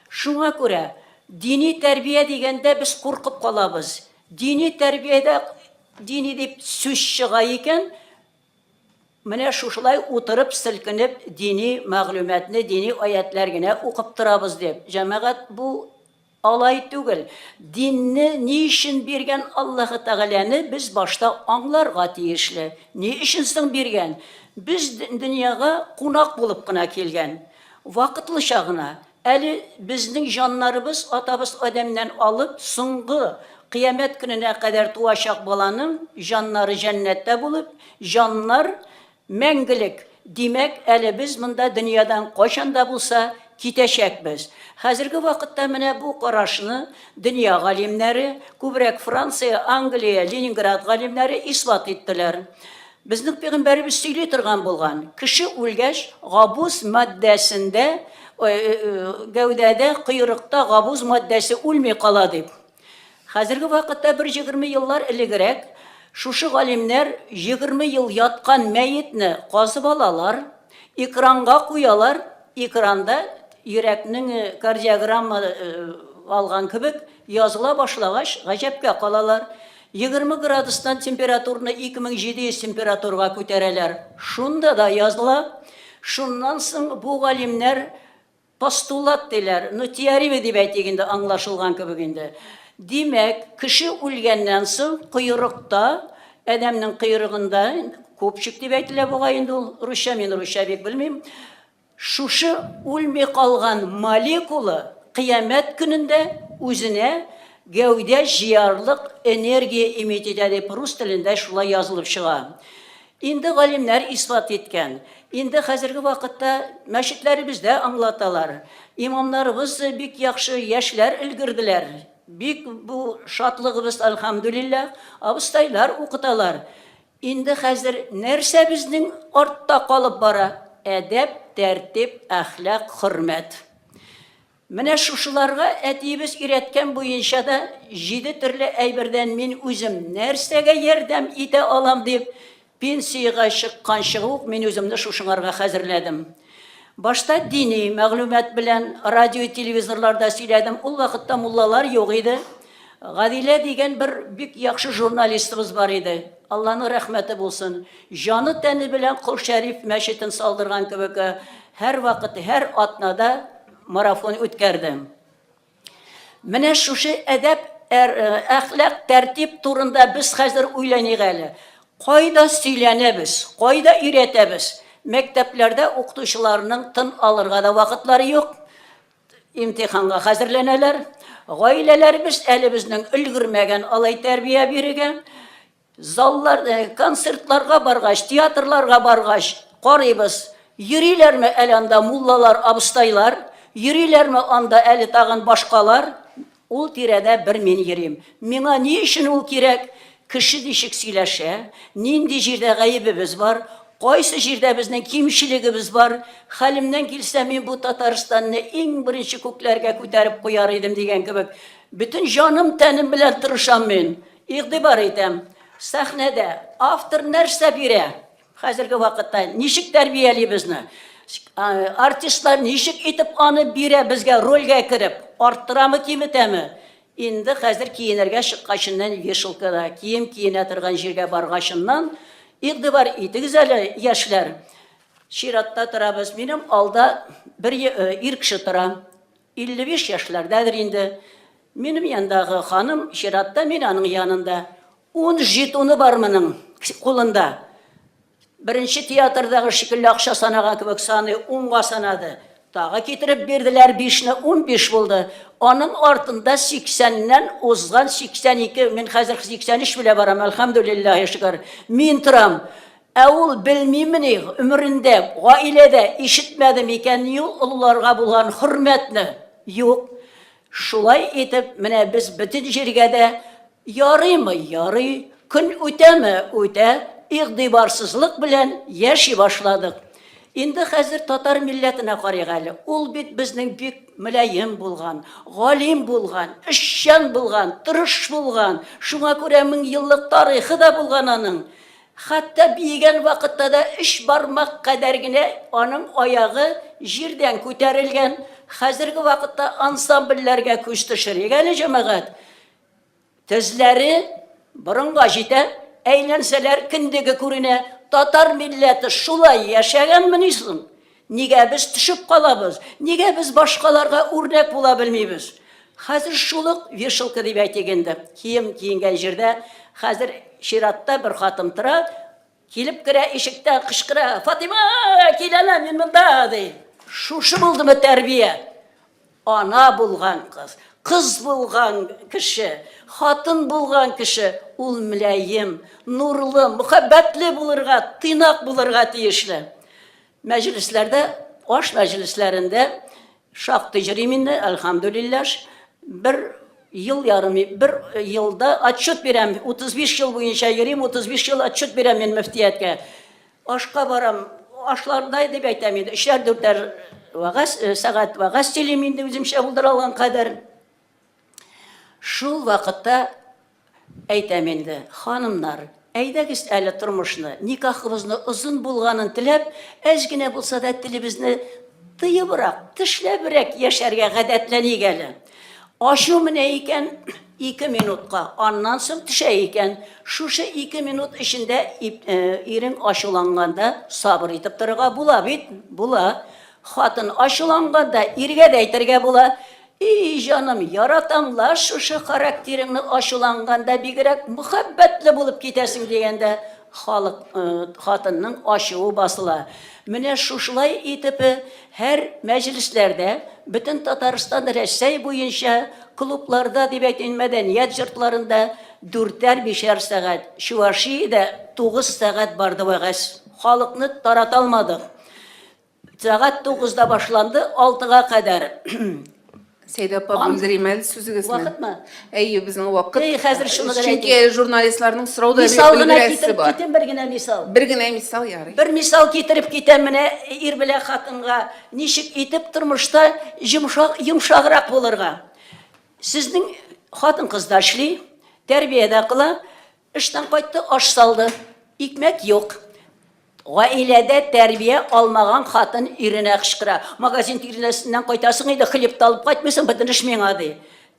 Шуңа күрә дини тәрбия дигәндә без куркып калабыз. Дини тәрбиядә дини дип сүз чыга икән, менә шушылай утырып, силкенеп, дини мәгълүматны, дини аятлар генә укып торабыз дип. Җәмәгать бу алай түгел. Динне ни өчен биргән Аллаһы Тәгаләне без башта аңларга тиешле. Ни өчен соң биргән? Без дөньяга кунак булып кына килгән. Вакытлыча гына. Әле безнең җаннарыбыз атабыз Адәмнән алып, соңгы кыямәт көненә кадәр туачак баланың җаннары җәннәттә булып, җаннар мәңгелек. Димәк, әле без монда дөньядан кайчанда булса китәчәкбез. Хәзерге вакытта менә бу карашны дөнья галимнәре, күбрәк Франция, Англия, Ленинград галимнәре исбат иттеләр. Безнең пәйгамбәрбез сөйли торган булган, кеше үлгәч, габуз матдәсендә, гәүдәдә, койрыкта габуз матдәсе үлми кала дип. Хәзерге вакытта 120 еллар элегрәк Шушы галимнәр 20 ел яткан мәетне казып алалар, экранга куялар, экранда йөрәкнең кардиограмма алган кебек языла башлагач, гаҗәпкә калалар. 20 градустан температураны 2700 температурага күтәрәләр. Шунда да языла. Шуннан соң бу галимнәр постулат диләр, теория дип әйтгәндә аңлашылган кебек инде. Димәк, кеше үлгәннән соң койрыкта, адәмнең койрыгында, көпчек дип әйтелә буга инде ул русча, мин русча бик белмим. Шушы үлми калган молекула кыямәт көнендә үзенә гәүдә җыярлык энергия эмит итә дип рус телендә шулай язылып чыга. Инде галимнәр исбат иткән. Инде хәзерге вакытта мәчетләребездә аңлаталар. Имамнарыбыз бик яхшы яшьләр өлгерделәр. Бик бу шатлыгыбыз, әлхәмдүлилләх, абыстайлар укыталар. Инде хәзер нәрсә безнең артта калып бара? Әдәп, тәртип, әхлак, хөрмәт. Менә шушыларга әтибез өйрәткән буенча да 7 төрле әйбердән мин үзем нәрсәгә ярдәм итә алам дип пенсияга чыкканчы ук мин үземне шушыңарга хәзерләдем. Башта дини мәгълүмат белән радио, телевизорларда сөйләдем. Ул вакытта муллалар юк иде. Гадилә дигән бер бик яхшы журналистыбыз бар иде. Алланың рәхмәте булсын. Җаны тәне белән Кол Шәриф мәчетен салдырган кебек һәр вакыт, һәр атнада марафон үткәрде. Менә шушы әдәп, әхлак, тәртип турында без хәзер уйланыйк әле. Кайда сөйләнәбез, кайда өйрәтәбез? Мәктәпләрдә укытучыларның тын алырга да вакытлары юк. Имтиханга хәзерләнәләр. Гаиләләребез әле безнең өлгермәгән алай тәрбия бирегән. Заллар, концертларга баргач, театрларга баргач карыйбыз. Йөриләрме әле анда муллалар, абыстайлар? Йөриләрме анда әле тагын башкалар? Ул тирәдә бер мин йөрим. Миңа ни өчен ул кирәк? Кеше ничек сөйләшә? Нинди җирдә гаебебез бар? Кайсы җирдә безнең кимчилегебез бар? Хәлемнән килсә, мин бу Татарстанны иң беренче күкләргә күтәреп куяр идем дигән кебек. Бүтән җаным, тәнем белән тырышам мин. Игътибар итәм. Сәхнәдә автор нәрсә бирә? Хәзерге вакытта ничек тәрбияли безне? Артистлар ничек итеп аны бирә безгә рольгә кереп? Арттырамы, киметәме? Инде хәзер киенергә чыккачыннан вешалкада кием киенә торган җиргә баргачыннан игътибар итегез әле, яшьләр. Чиратта торабыз. Минем алда бер ир кеше тора. 55 яшьләрдәдер инде. Минем яндагы ханым чиратта, мин аның янында. 10 жетоны бар моның кулында. Беренче театрдагы шикелле акча санаган кебек саны 10га санады. Тагы китереп бирделәр 5-не, 15 булды. Аның артында 80ннән узган 82, мин хәзер 83 белә барам, әлхәмдүлиллаһи шөкер. Мин торам. Ә ул белмимени өмрендә, гаиләдә ишетмәдем икән ул улларга булган хөрмәтне. Юк. Шулай итеп, менә без бөтен җиргә дә ярыймы? Ярый. Көн үтәме? Үтә. Игътибарсызлык белән яши башладык. Инде хәзер татар милләтенә карыйк әле. Ул бит безнең бик мөлаем булган, галим булган, эшчән булган, тырыш булган. Шуңа күрә 1000 еллык тарихы да булган аның. Хәтта бигән вакытта да 3 бармак кадәр генә аның аягы җирдән күтәрелгән. Хәзерге вакытта ансамбльләргә күз төшерик әле җәмәгать. Тезләре борынга җитә, әйләнсәләр киндеге күренә. Татар милләте шулай яшәгәнме соң? Нигә без төшеп калабыз? Нигә без башкаларга үрнәк була белмибез? Хәзер шулык вешалка дип әйтгәндә, кием киенгән җирдә хәзер чиратта бер хатын тора, килеп керә ишектән кычкыра: "Фатима, киләлә мин монда" ди. Шушы булдымы тәрбия? Ана булган кыз, кыз булган кеше, хатын булган кеше, ул мөлаем, нурлы, мөхәббәтле булырга, тыйнак булырга тиешле. Мәҗлесләрдә, аш мәҗлесләрендә шактый җыриминне, әлхәмдүлиллаһ, бер ел ярым, бер елда отчет бирәм, 35 ел буенча йөрим, 35 ел отчет бирәм мин мөфтияткә. Ашка барам, ашлардай дип әйтәм инде, 3-4 вагаз, сәгать вагаз сөйлим инде үземчә булдырылган кадәр. Шул вакытта әйтәм инде, ханымнар, әйдәгез әле тормышны, никахыбызны озын булганын теләп, әз генә булса да телебезне тыебрак, тешләбрәк яшәргә гадәтләник әле. Ашу менә икән 2 минутка, аннан соң төшә икән. Шушы 2 минут эчендә ирең ачуланганда сабыр итеп торырга була бит, була. Хатын ачуланганда иргә дә әйтергә була. И җаным, яратамла шушы характерыңны ачуланганда бигрәк мөхәббәтле булып китәсең дигәндә хатынның ачуы басыла. Менә шушылай итеп һәр мәҗлесләрдә, бөтен Татарстан Рәсәй буенча клубларда дип әйтин мәдәният йортларында 4-5 сәгать, Чувашиядә 9 сәгать барды вәгазь. Халыкны тарата алмадык. Сәгать 9-да башланды, 6-га кадәр. Сәйдә апа, бүлдермәл сүзегезне. Вакытмы? Әйе, безнең вакыт. Хәзер шуны Чөнки журналистларның сорауда Мисал гына белгерәсе китереп бар. китем, бер генә мисал. Бер генә мисал ярый. Бер мисал китереп китәм менә ир белән хатынга ничек итеп тормышта йомшаграк булырга. Сезнең хатын кызда эшли, тәрбиядә кыла, эштән кайтты, аш салды, икмәк юк. Гаиләдә тәрбия алмаган хатын иренә кычкыра. Магазин тирәсеннән кайтасың иде, хлеб алып кайтмыйсың, бөтен эш миңа ди.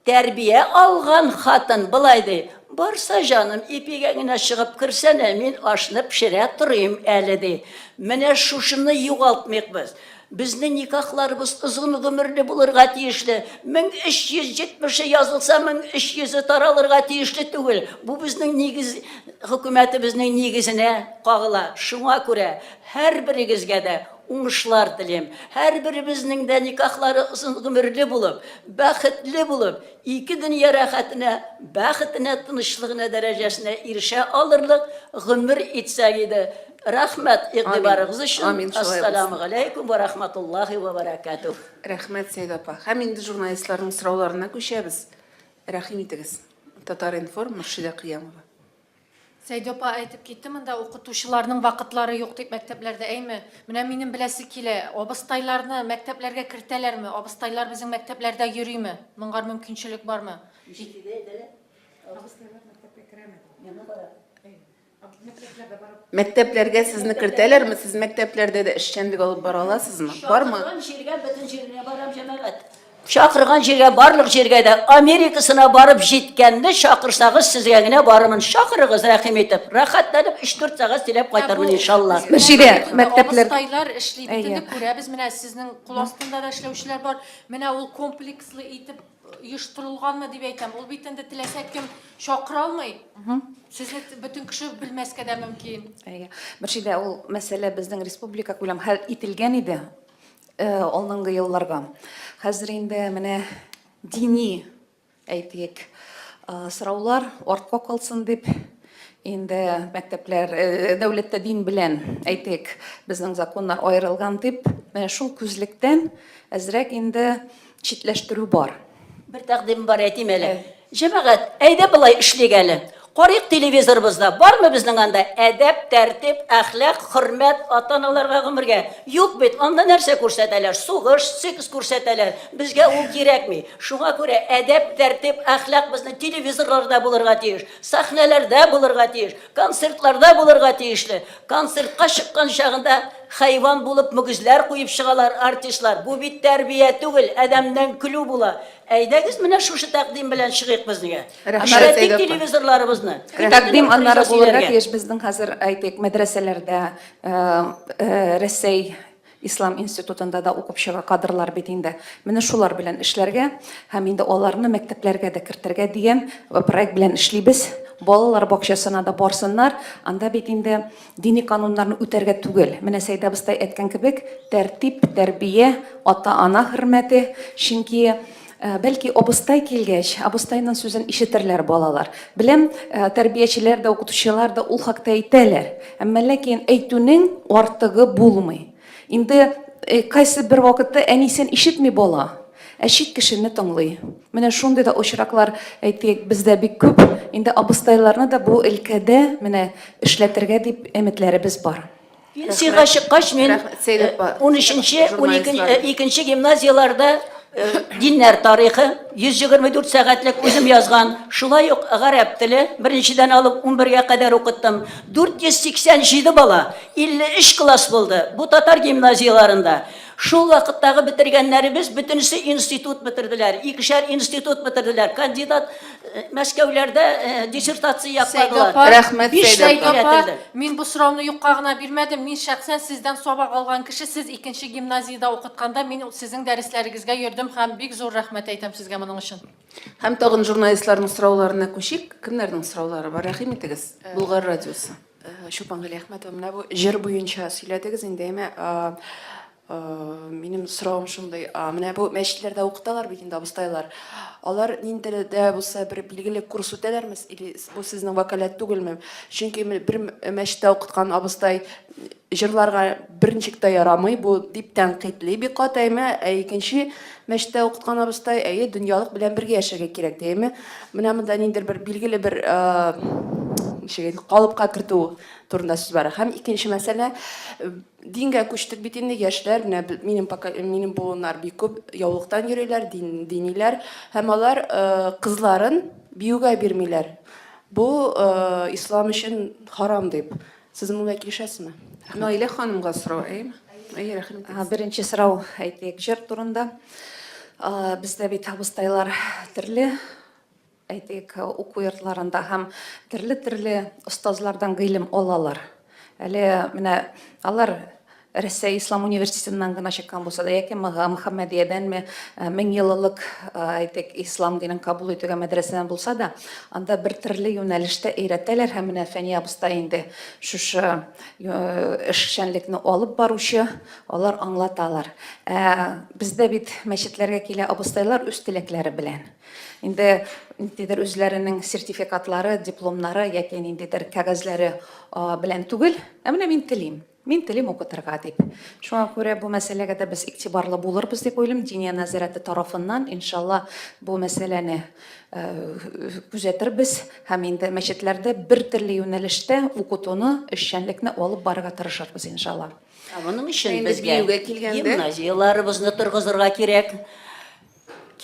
Тәрбия алган хатын булай ди. Барса җаным, ипигә генә чыгып кирсәнә, мин ашны пешерә торыйм әле ди. Менә шушыны югалтмыйк без. Безнең никахларыбыз узын гомерле булырга тиешле. 1370 язылса, 1300 таралырга тиешле түгел. Бу безнең нигез, хөкүмәтебезнең нигезенә кагыла. Шуңа күрә һәр берегезгә дә уңышлар телим. Һәр беребезнең дә никахлары узын гомерле булып, бәхетле булып, ике дөнья рәхәтенә, бәхетенә, тынычлыгына дәрәҗәсенә ирешә алырлык гомер итсәк иде. Рәхмәт игътибарыгыз өчен. Ассаламу алейкум ва рахматуллахи ва баракатух. Рәхмәт Сәйдә апа. Һәм инде журналистларның сорауларына күчәбез. Рәхим итегез. Татар-информ Мөршидә Кыямова. Сәйдә апа әйтеп китте, монда укытучыларның вакытлары юк дип мәктәпләрдә, әйме? Менә минем беләсе килә, абыстайларны мәктәпләргә кертәләрме? Абыстайлар безнең мәктәпләрдә йөриме? Моңар мөмкинчелек бармы? Мәктәпләргә сезне кертәләрме? Сез мәктәпләрдә дә эшчәнлек алып бара аласызмы? Бармы? Шакырган җиргә, барлык җиргә дә Америкасына барып җиткәнне шакырсагыз, сезгә генә барырмын. Шакырыгыз, рәхим итеп. Рәхәтләнеп 3-4 сәгать сөйләп кайтармын иншалла. Мөршидә, мәктәпләр Абыстайлар эшли битенде күрәбез. Менә сезнең кул астында да эшләүчеләр бар. Менә ул комплекслы итеп оештырылганмы дип әйтәм. Ул битенде теләсә кем шакыра алмый. Сезне бөтен кеше белмәскә дә мөмкин. Мөршидә, ул мәсьәлә безнең республика күләм хәл ителгән иде алдынгы елларга. Хәзер инде менә дини әйтик сораулар артка калсын дип инде мәктәпләр дәүләттә дин белән әйтик безнең законнар аерылган дип менә шул күзлектән әзрәк инде читләштерү бар. Бер тәкъдим бар әйтим әле. Җәмәгать, әйдә булай эшлик әле. Карыйк телевизорыбызда бармы безнең анда әдәп, тәртип, әхлак, хөрмәт, ата-аналарга гомергә? Юк бит, анда нәрсә күрсәтәләр? Сугыш, секс күрсәтәләр. Безгә ул кирәкми. Шуңа күрә әдәп, тәртип, әхлак безнең телевизорларда булырга тиеш, сәхнәләрдә булырга тиеш, концертларда булырга тиешле. Концертка чыккан чагында хайван булып мөгезләр куеп чыгалар артистлар. Бу бит тәрбия түгел, адәмдән көлү була. Әйдәгез менә шушы тәкъдим белән чыгыйк безгә. Әмәләти телевизорларыбызны. Тәкъдим аннары булырга тиеш безнең хәзер әйтик мәдрәсәләрдә Рәсәй Ислам институтында да укып чыга кадрлар бит инде. Менә шулар белән эшләргә һәм инде аларны мәктәпләргә дә кертергә дигән проект белән эшлибез. Балалар бакчасына да барсыннар, анда бит инде дини кануннарны үтәргә түгел. Менә Сәйдә абыстай әйткән кебек, тәртип, тәрбия, ата-ана хөрмәте, чөнки бәлки абыстай килгәч, абыстайның сүзен ишетерләр балалар. Беләм, тәрбиячеләр дә, укытучылар да ул хакта әйтәләр. Әмма ләкин әйтүнең артыгы булмый. Инде кайсы бер вакытта әнисен ишетми бала, чит кешене тыңлый. Менә шундый да очраклар әйтик бездә бик күп. Инде абыстайларны да бу өлкәдә менә эшләтергә дип өметләребез бар. Пенсияга чыккач, мен 13-12 гимназияларда Dinler tarixi 124 сәгатьлек үзем язган. Шулай ук гарәп теле беренчедән алып 11-гә кадәр укыттым. 487 бала, 53 класс булды. Бу татар гимназияларында. Шул вакыттагы бетергәннәребез бөтенесе институт бетерделәр. Икешәр институт бетерделәр. Кандидат Мәскәүләрдә диссертация япладылар. Рәхмәт, Сәйд апа, мин бу сорауны юкка гына бирмәдем. Мин шәхсән сездән сабак алган кеше, сез икенче гимназиядә укытканда мин сезнең дәресләрегезгә йөрдем һәм бик зур рәхмәт әйтәм сезгә моның өчен. Һәм тагын журналистларның сорауларына күчик. Кемнәрнең сораулары бар? Рәхим итегез. Булгар радиосы. Шупангали Әхмәтова, менә бу җыр буенча сөйләдегез инде, минем сорауым шундый, менә бу мәчетләрдә укыталар бит инде абыстайлар. Алар ниндидә дә булса бер билгеле курс үтәләрме, или бу сезнең вакалат түгелме? Чөнки бер мәчеттә укыткан абыстай җырларга берничек тә ярамый, бу дип тәнкыйтьли бик катаймы, икенче мәчеттә укыткан абыстай, дөньялык белән бергә яшәргә кирәк, димме? Менә монда ниндидер бер билгеле бер калыпка кертү турында сүз бара. Һәм икенче мәсьәлә, дингә күчтек бит инде яшьләр, минем буыннар бик күп яулыктан йөриләр, диниләр, һәм алар кызларын биюгә бирмиләр. Бу ислам өчен харам дип. Сез моңа килешәсезме? Наилә ханымга сорау, әйме? Рәхим итегез. Беренче сорау әйтик җыр турында. Бездә бит абыстайлар төрле әйтик уку йортларында һәм төрле остазлардан гыйлем алалар. Әле менә алар Рәсәй Ислам университетыннан гына чыккан булса да, яки Мөхәммәдиядәнме 1000 еллык әйтик ислам динен кабул итүгә мәдрәсәдән булса да, анда бер төрле юнәлештә өйрәтәләр һәм менә Фәния абыстай инде шушы эшчәнлекне алып баручы, алар аңлаталар. Бездә бит мәчетләргә килә абыстайлар үз теләкләре белән. Инде ниндидер үзләренең сертификатлары, дипломнары яки ниндидер кәгазьләре белән түгел, менә мин телим укытырга дип. Шуңа күрә бу мәсьәләгә дә без игътибарлы булырбыз дип уйлыйм. Диния нәзарәте тарафыннан иншалла бу мәсьәләне күзәтербез һәм инде мәчетләрдә бер төрле юнәлештә укытуны, эшчәнлекне алып барырга тырышырбыз иншалла. Моның өчен Инде безгә биюгә килгәндә- гимназияларыбызны торгызырга кирәк.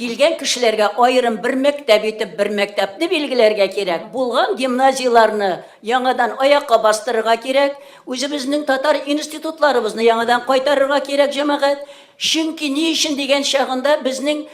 Килгән кешеләргә аерым бер мәктәп итеп, бер мәктәпне билгеләргә кирәк. Булган гимназияларны яңадан аякка бастырырга кирәк. Үзебезнең татар институтларыбызны яңадан кайтарырга кирәк, җәмәгать. Чөнки ни өчен дигән чагында безнең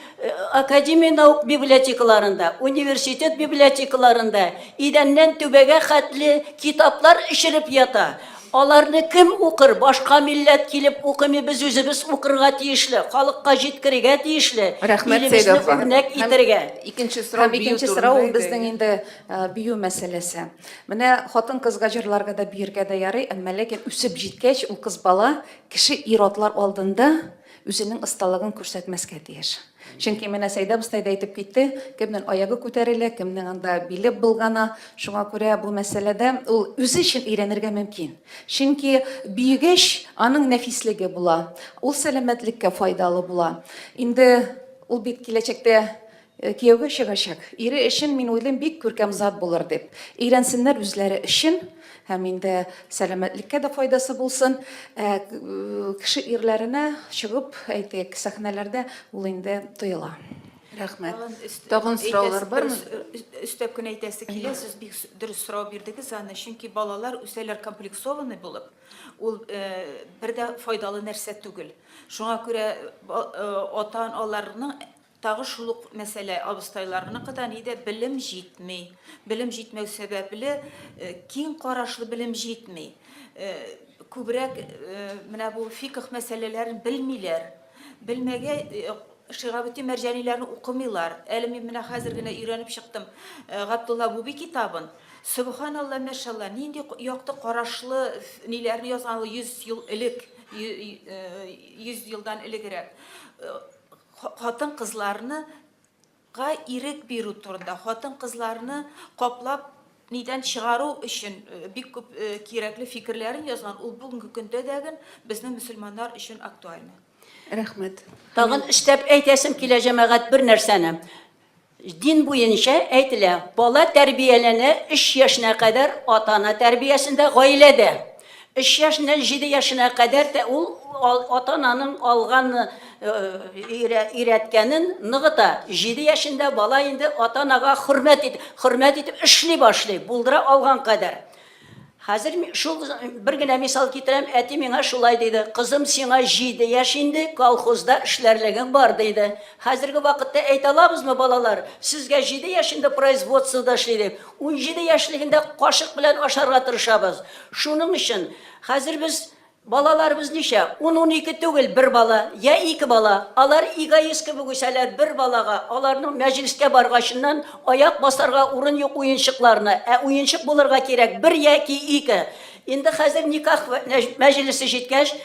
академия наук библиотекаларында, университет библиотекаларында идәннән түбәгә хәтле китаплар ишереп ята. Аларны кем укыр? Башка милләт килеп укымый, без үзебез укырга тиешле, халыкка җиткерергә тиешле. Рәхмәт, Сәйд апа. Үрнәк итәргә. Икенче сорау Һәм бию икенче турында сорау иде. безнең инде бию мәсьәләсе. Менә хатын кызга җырларга да биергә дә ярый, әмма ләкин үсеп җиткәч ул кыз бала кеше ир-атлар алдында үзенең осталыгын күрсәтмәскә тиеш. Чөнки менә Сәйдә абыстай да әйтеп китте, кемнең аягы күтәрелә, кемнең анда биле булгана. Шуңа күрә бу мәсьәләдә ул үзе өчен өйрәнергә мөмкин. Чөнки биюгәч аның нәфислеге була, ул сәламәтлеккә файдалы була. Инде ул бит киләчәктә кияүгә чыгачак. Ире өчен мин уйлыйм бик күркәм зат булыр дип. Өйрәнсеннәр үзләре өчен һәм инде сәламәтлеккә дә файдасы булсын. Кеше ирләренә чыгып, әйтик, сәхнәләрдә ул инде тыела. Рәхмәт. Тагын сораулар бармы? Өстәп кенә әйтәсе килә, сез бик дөрес сорау бирдегез аны, чөнки балалар үсәләр комплексованы булып, ул бер дә файдалы нәрсә түгел. Шуңа күрә ата-аналарның тагы шул ук мәсьәлә абыстайларныкыдан иде белем җитми. Белем җитмәү сәбәпле киң карашлы белем җитми. Күбрәк менә бу фикх мәсьәләләрен белмиләр. Белмәгә Шигабетти мәрҗәниләрне укымыйлар. Әле мин менә хәзер генә өйрәнеп чыктым Габдулла Буби китабын. Субханалла, мәшалла, нинди якты карашлы ниләрне язган 100 ел элек, 100 елдан элегрәк. Хатын кызларны ирек бирү турында, хатын кызларны каплап нидән чыгару өчен бик күп кирәкле фикерләрен язган. Ул бүгенге көндә дәген безнең мөселманнар өчен актуальны. Рәхмәт. Тагын эштәп әйтәсем килә, җәмәгать, бер нәрсәне. Дин буенча әйтелә, бала тәрбияләнә 3 яшенә кадәр ата-ана тәрбиясендә, гаиләдә. 3 яшеннән 7 яшенә кадәр ул ата-ананың алган өйрәткәнен ныгыта. 7 яшендә бала инде ата-анага хөрмәт итеп эшли башлый, булдыра алган кадәр. Хәзер шул бер генә мисал китерәм, әти миңа шулай диде. Кызым, сиңа 7 яшь инде, колхозда эшләрлегең бар диде. Хәзерге вакытта әйтә алабызмы, балалар? Сезгә 7 яшендә производствода эшли дип, 17 яшьлегендә кашык белән ашарга тырышабыз. Шуның өчен хәзер без балаларыбыз ничә? 10-12 түгел, бер бала, я 2 бала. Алар эгоист кебек үсәләр бер балага. Аларның мәҗлескә баргачыннан аяк басарга урын юк уенчыкларына. Уенчык булырга кирәк 1 яки 2. Инде хәзер никах мәҗлесе җиткәч,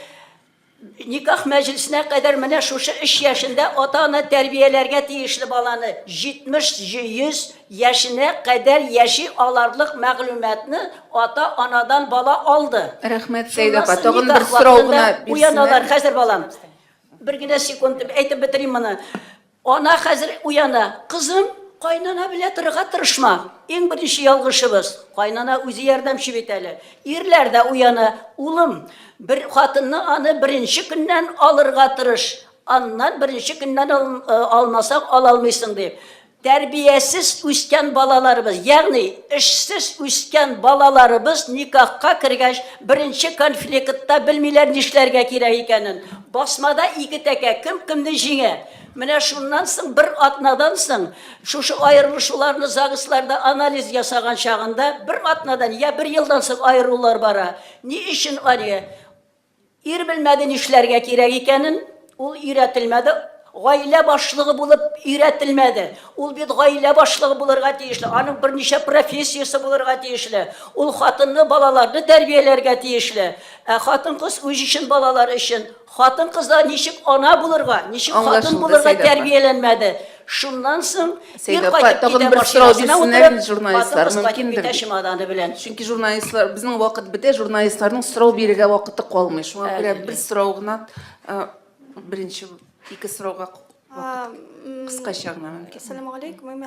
никах мәҗлесенә кадәр менә шушы 3 яшендә ата-ана тәрбияләргә тиешле баланы 70-100 яшенә кадәр яши аларлык мәгълүматны ата-анадан бала алды. Рәхмәт, Сәйд апа. Тагын бер сорау гына Уяналар, бирсеннәр. хәзер балам. Бер генә секунд әйтеп бетерим моны. Ана хәзер уяна. Кызым, кайнана белә торырга тырышма. Иң беренче ялгышыбыз. Кайнана үзе ярдәмче бит әле. Ирләр дә уяна. Улым, bir хатынны аны беренче көннән алырга тырыш. Аннан беренче көннән алмасак ала алмыйсың дип. Тәрбиясез үскән балаларыбыз, ягъни эшсез үскән балаларыбыз никахка кергәч, беренче конфликтта белмиләр нишләргә кирәк икәнен. Басмада 2 тәкә, кем кемне җиңә. Менә шуннан соң бер атнадан соң шушы аерылышуларны загысларда анализ ясаган чагында бер атнадан я 1 елдан соң аерылулар бара. Ни өчен ария? Ир белмәде нишләргә кирәк икәнен, ул өйрәтелмәде. Гаилә башлыгы булып өйрәтелмәде. Ул бит гаилә башлыгы булырга тиешле. Аның берничә профессиясе булырга тиешле. Ул хатынны, балаларны тәрбияләргә тиешле. Хатын-кыз үз өчен, балалар өчен. Хатын-кызда ничек ана булырга, ничек хатын булырга тәрбияләнмәде. Шуннан соң Сәйд апа, тагын бер сорау бирсеннәр журналистлар, мөмкиндер. Чемоданы белән. Чөнки журналистлар, безнең вакыт бетә, журналистларның сорау бирергә вакыты калмый. Шуңа күрә бер сорау гына, беренче 2 сорауга кыскача гына мөмкин. Ассаламу алейкум.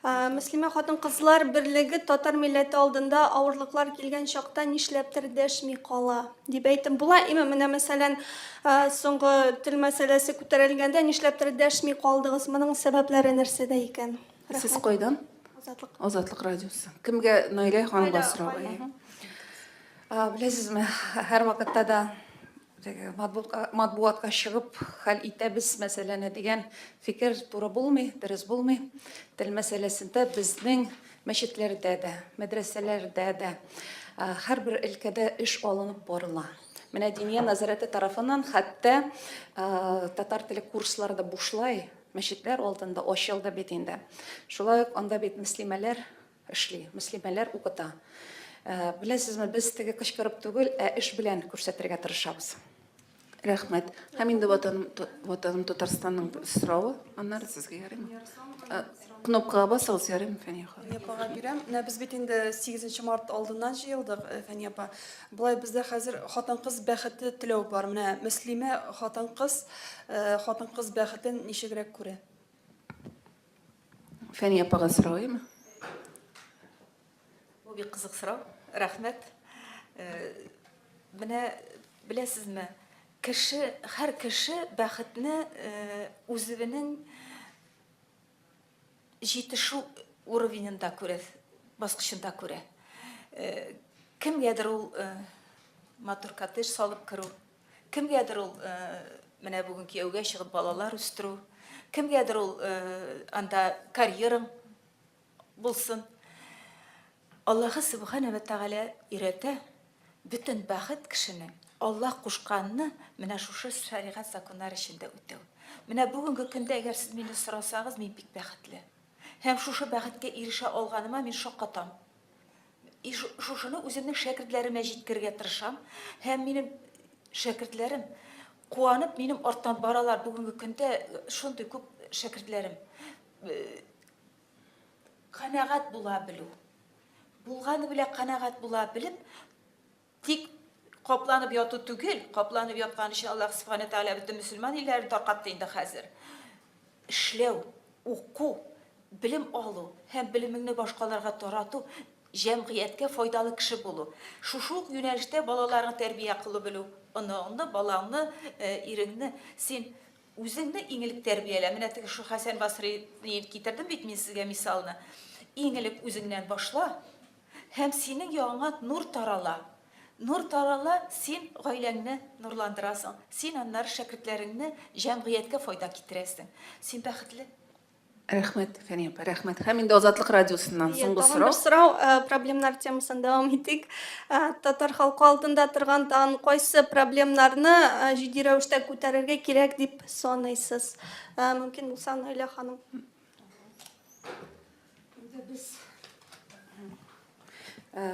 Мөслимә хатын-кызлар берлеге татар милләте алдында авырлыклар килгән чакта нишләптер дәшми кала дип әйтем. Була име менә мәсәлән соңгы тел мәсьәләсе күтәрелгәндә нишләптер дәшми калдыгыз? Моның сәбәпләре нәрсәдә икән? Сез кайдан? Азатлык. Азатлык радиосы. Кемгә Наилә ханымга сорау? Беләсезме, һәр вакытта да матбугатка чыгып хәл итәбез мәсьәләне дигән фикер туры булмый, дөрес булмый. Тел мәсьәләсендә безнең мәчетләрдә дә, мәдрәсәләрдә дә һәрбер өлкәдә эш алынып барыла. Менә Диния назараты тарафыннан хәтта татар теле курслары да бушлай, мәчетләр алдында ачылды бит инде. Шулай ук анда бит мөслимәләр эшли, мөслимәләр укыта. Беләсезме, без теге кычкырып түгел, эш белән күрсәтергә тырышабыз. Рәхмәт. Һәм инде ватаным Татарстанның сорауы, аннары сезгә ярыймы? Кнопкага басыгыз, ярыймы, Фәния ханым? Япага бирәм. Менә без бит инде 8 март алдыннан җыелдык, Фәния апа. Булай бездә хәзер хатын-кыз бәхете теләү бар. Менә Мөслимә хатын-кыз бәхетен ничегрәк күрә? Фәния апага сорауымы? Бу бик кызык сорау. Рәхмәт. Менә беләсезме, һәр кеше бәхетне үзенең җитешү уровенендә күрә, баскычында күрә. Кемгәдер ул матур коттедж салып керү, кемгәдер ул менә бүген кияүгә чыгып балалар үстерү, кемгәдер ул анда карьерам булсын. Аллаһы Субхана ва Тәгалә өйрәтә, бөтен бәхет кешенең Аллаһ кушканны менә шушы шәригать законнары эчендә үтәү. Менә бүгенге көндә әгәр сез мине сорасагыз, мин бик бәхетле. Һәм шушы бәхеткә ирешә алганыма мин шаккатам. Шушыны үземнең шәкертләремә җиткергә тырышам. Һәм минем шәкертләрем куанып минем арттан баралар. Бүгенге көндә шундый күп шәкертләрем канәгать була белү. Булганы белән канәгать була белеп, тик капланып яту түгел, капланып яткан өчен Аллаһ Субхана Тәгалә бөтен мөселман илләрен таркатты инде хәзер. Эшләү, уку, белем алу һәм белемеңне башкаларга тарату, җәмгыятькә файдалы кеше булу. Шушы юнәлештә балаларны тәрбия кылу белү, аны балаңны, иреңне син үзеңне иңелек тәрбиялә. Менә теге шу Хәсән Басрины китердем бит мин сезгә мисалны. Иңелек үзеңнән башла, һәм синең яныңа нур тарала. Нур тарала, син гаиләңне нурландырасың. Син аннары шәкертләреңне җәмгыятькә файда китерәсең. Син бәхетле. Рәхмәт, Фәния апа, рәхмәт. Һәм инде Азатлык радиосыннан соңгы Тагын бер сорау. сорау, проблемалар темасын дәвам итик. Татар халкы алдында торган тагын кайсы проблемаларны җитди рәвештә күтәрергә кирәк дип саныйсыз? Мөмкин булса, Наилә ханым.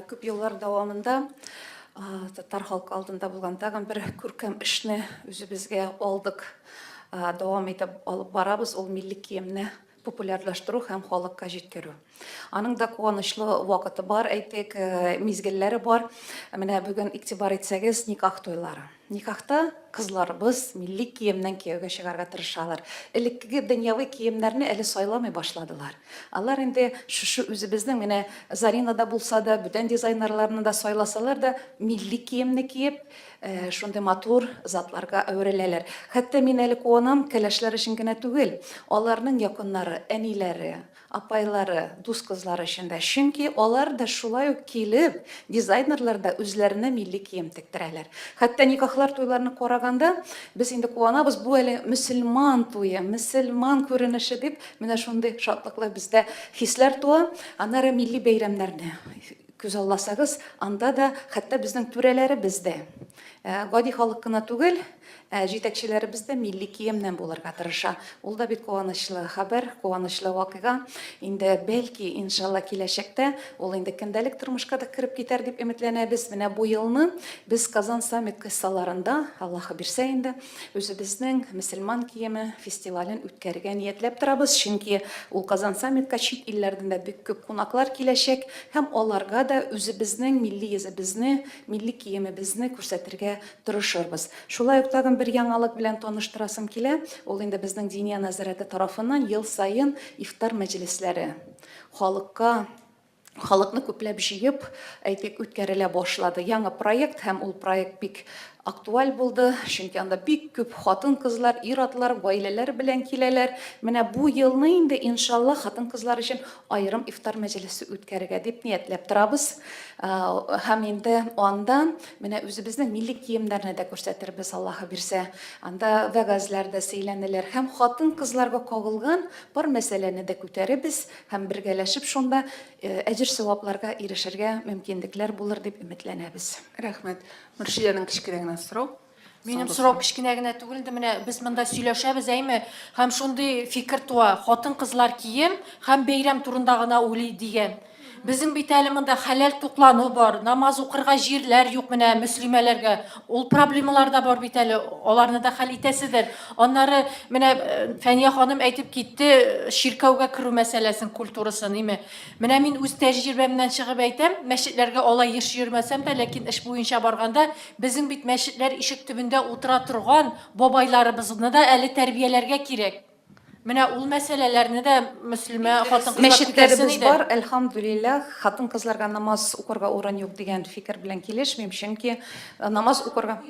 Күп еллар дәвамында татар халкы алдында булган тагын бер күркәм эшне үзебезгә алдык. Дәвам итеп алып барабыз, ул милли киемне популярлаштыру һәм халыкка җиткерү. Аның да куанычлы вакыты бар, әйтик, мизгелләре бар. Менә бүген игътибар итсәгез, никах туйлары. Никахта кызларыбыз милли киемнән кияүгә чыгарга тырышалар. Элеккеге дөньяви киемнәрне әле сайламый башладылар. Алар инде шушы үзебезнең менә Заринада булса да, бүтән дизайнерларны да сайласалар да, милли киемне киеп, шундый матур затларга әвереләләр. Хәтта мин әле куанам, кәләшләр өчен генә түгел, аларның якыннары, әниләре, апайлары, дус кызлары өчен дә. Чөнки алар да шулай ук килеп, дизайнерлар да үзләренә милли кием тектерәләр. Хәтта никахлар туйларны караганда, без инде куанабыз, бу әле мөселман туе, мөселман күренеше дип, менә шундый шатлыклы бездә хисләр туа. Аннары милли бәйрәмнәрне күз алласагыз, анда да хәтта безнең түрәләре бездә. Гади халык кына түгел, җитәкчеләребез дә милли киемнән булырга тырыша. Ул да бит куанычлы хәбәр, куанычлы вакыйга. Инде бәлки, иншалла, киләчәктә ул инде көндәлек тормышка да кирип китәр дип өметләнәбез. Менә бу елны без Казан саммит кыссаларында, Аллаһы бирсә инде, үзебезнең мөселман киеме фестивален үткәрергә ниятләп торабыз. Чөнки ул Казан саммитка чит илләрдән дә бик күп кунаклар киләчәк һәм аларга да үзебезнең милли йөзебезне, милли киемебезне күрсәтергә тырышырбыз. Шулай ук тагын бер яңалык белән таныштырасым килә. Ул инде безнең Диния нәзарәте тарафыннан ел сайын ифтар мәҗлесләре халыкны күпләп җыеп, әйтик, үткәрелә башлады. Яңа проект һәм ул проект бик актуаль булды. Чөнки анда бик күп хатын-кызлар, ир-атлар, гаиләләр белән киләләр. Менә бу елны инде иншалла хатын-кызлар өчен аерым ифтар мәҗлесе үткәрергә дип ниятләп торабыз. Һәм инде анда менә үзебезнең милли киемнәрне дә күрсәтербез, Аллаһы бирсә. Анда вәгазьләр дә сөйләнеләр һәм хатын-кызларга кагылган бар мәсьәләне дә күтәребез һәм бергәләшеп шунда әҗер-савапларга ирешергә мөмкинлекләр булыр дип өметләнәбез. Рәхмәт. Мөршидәнең кечкенә генә сорау. Минем сорау кичкенә генә түгел инде, менә без монда сөйләшәбез, әйме, һәм шундый фикер туа, хатын-кызлар кием һәм бәйрәм турында гына уйлый дигән. Безнең бит әле монда хәләл туклану бар, намаз укырга җирләр юк менә мөслимәләргә. Ул проблемалар да бар бит әле, аларны да хәл итәсездер. Аннары менә Фәния ханым әйтеп китте, ширкәүгә керү мәсьәләсен, культурасын, ниме. Менә мин үз тәҗрибәмнән чыгып әйтәм, мәчетләргә алай еш йөрмәсәм дә, ләкин эш буенча барганда, безнең бит мәчетләр ишек төбендә утыра торган бабайларыбызны да әле тәрбияләргә кирәк. Менә ул мәсьәләләрне дә мөслимә хатын-кызлар Мәчетләребез бар, әлхамдулиллах, хатын-кызларга намаз укырга урын юк дигән фикер белән килешмим, чөнки намаз укырга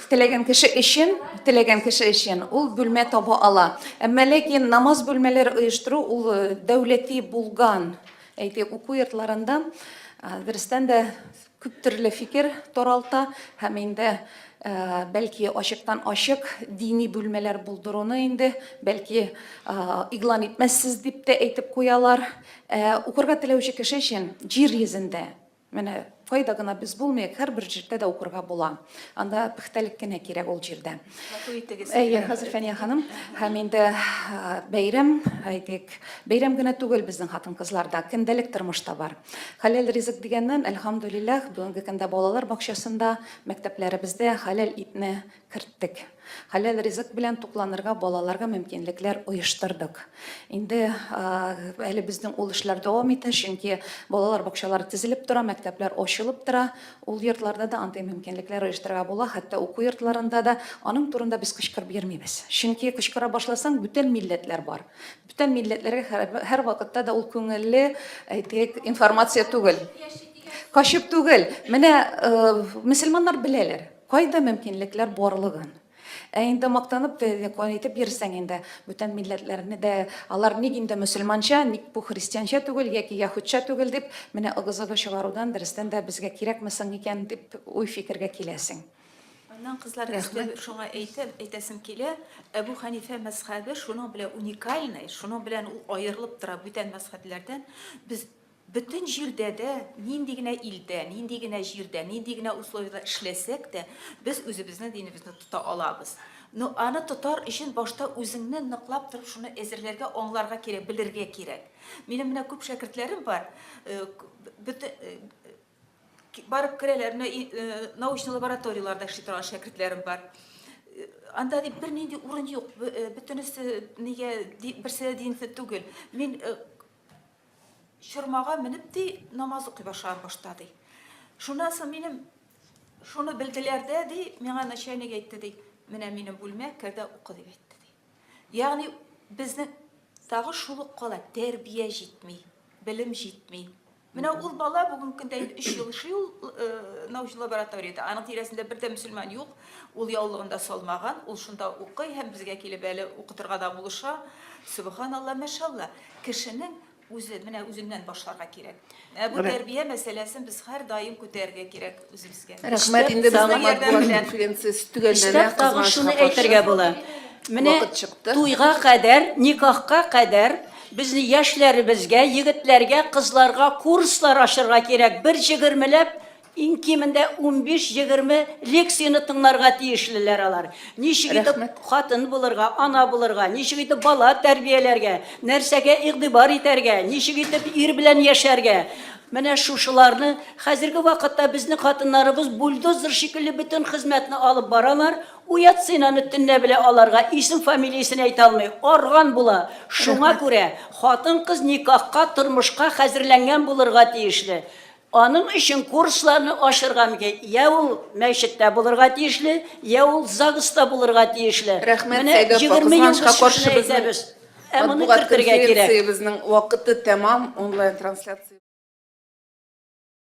теләгән кеше өчен ул бүлмә таба ала. Әмма ләкин намаз бүлмәләре оештыру ул дәүләти булган, әйтик, уку йортларында дөрестән дә күп төрле фикер таралта һәм инде бәлки ачыктан ачык дини бүлмәләр булдыруны инде бәлки иглан итмәссез дип тә әйтеп куялар. Укырга теләүче кеше өчен җир йөзендә менә файда гына без булмыйк, һәрбер җирдә дә укырга була. Анда пөхтәлек кенә кирәк ул җирдә. Хәзер Фәния ханым, һәм инде бәйрәм, әйтик, бәйрәм генә түгел безнең хатын-кызларда, көндәлек тормышта бар. Хәләл ризык дигәннән, әлхамдулиллах, бүгенге көндә балалар бакчасында, мәктәпләребездә хәләл итне керттек. Хәләл ризык белән тукланырга балаларга мөмкинлекләр оештырдык. Инде әле безнең ул эшләр дәвам итә, чөнки балалар бакчалары төзелеп тора, мәктәпләр ачылып тора. Ул йортларда да андый мөмкинлекләр оештырырга була, хәтта уку йортларында да аның турында без кычкырып йөрмибез. Чөнки кычкыра башласаң, бүтән милләтләр бар. Бүтән милләтләргә һәр вакытта да ул күңелле, әйтик, информация түгел. Кашып түгел. Менә мөселманнар беләләр. кайда мөмкинлекләр барлыгын. Инде мактанып әйтеп йөрсәң инде бүтән милләтләрне дә алар ник инде мөселманча, ник бу христианча түгел яки яһудча түгел дип менә ыгызыгы чыгарудан дөрестән дә безгә кирәкмесең икән дип уй фикергә киләсең. Аннан кызлар шуңа әйтәсем килә, Әбу Ханифа мәзһәбе шуның белән уникальный, шуның белән ул аерылып тора бүтән мәзһәбләрдән. Без бөтен җирдә дә, нинди генә илдә, нинди генә җирдә, нинди генә условияларда эшләсәк тә, без үзебезнең динебезне тота алабыз. Но аны тотар өчен башта үзеңне ныклап торып шуны әзерләргә, аңларга кирәк, белергә кирәк. Минем менә күп шәкертләрем бар. Барып керәләр, научный лабораторияларда эшли торган шәкертләрем бар. Анда дип бер нинди урын юк, бөтенесе нигә берсе динле түгел. Мин чормага менеп ди намаз укый башлады. Шуннан соң минем шуны белделәр дә ди, миңа начальник әйтте ди, менә минем бүлмә кердә укы дип әйтте ди. Ягъни безнең тагы шул ук кала, тәрбия җитми, белем җитми. Менә ул бала бүген көндә 3 ел эшли ул научный лабораториядә. Аның тирәсендә бер дә мөселман юк. Ул яулыгында салмаган, ул шунда укый һәм безгә килеп әле укытырга да булыша. Субханалла, мәшалла. Кешенең үзе менә үзеннән башларга кирәк. Бу тәрбия мәсьәләсен без һәр даим күтәрергә кирәк үзебезгә. Рәхмәт, инде безнең матбугат конференциясе төгәлләнә. Тагы шуны әйтергә була. Менә туйга кадәр, никахка кадәр безне яшьләребезгә, егетләргә, кызларга курслар ачырга кирәк. Бер 20ләп, иң кимендә 15-20 лекцияны тыңларга тиешлеләр алар. Ничек итеп хатын булырга, ана булырга, ничек итеп бала тәрбияләргә, нәрсәгә игътибар итәргә, ничек итеп ир белән яшәргә. Менә шушыларны хәзерге вакытта безнең хатыннарыбыз бульдозер шикелле бөтен хезмәтне алып баралар. Уят синаны төнлә белә аларга исем фамилиясын әйтә алмый, арган була. Шуңа күрә хатын-кыз никахка, тормышка хәзерләнгән булырга тиешле. Аның өчен курсларны ачырга мөмкин. Я ул мәчеттә булырга тиешле, я ул ЗАГСта булырга тиешле. Менә 20 елга каршы безнең Әмма кертергә кирәк. конференциябезнең вакыты тәмам, онлайн трансляция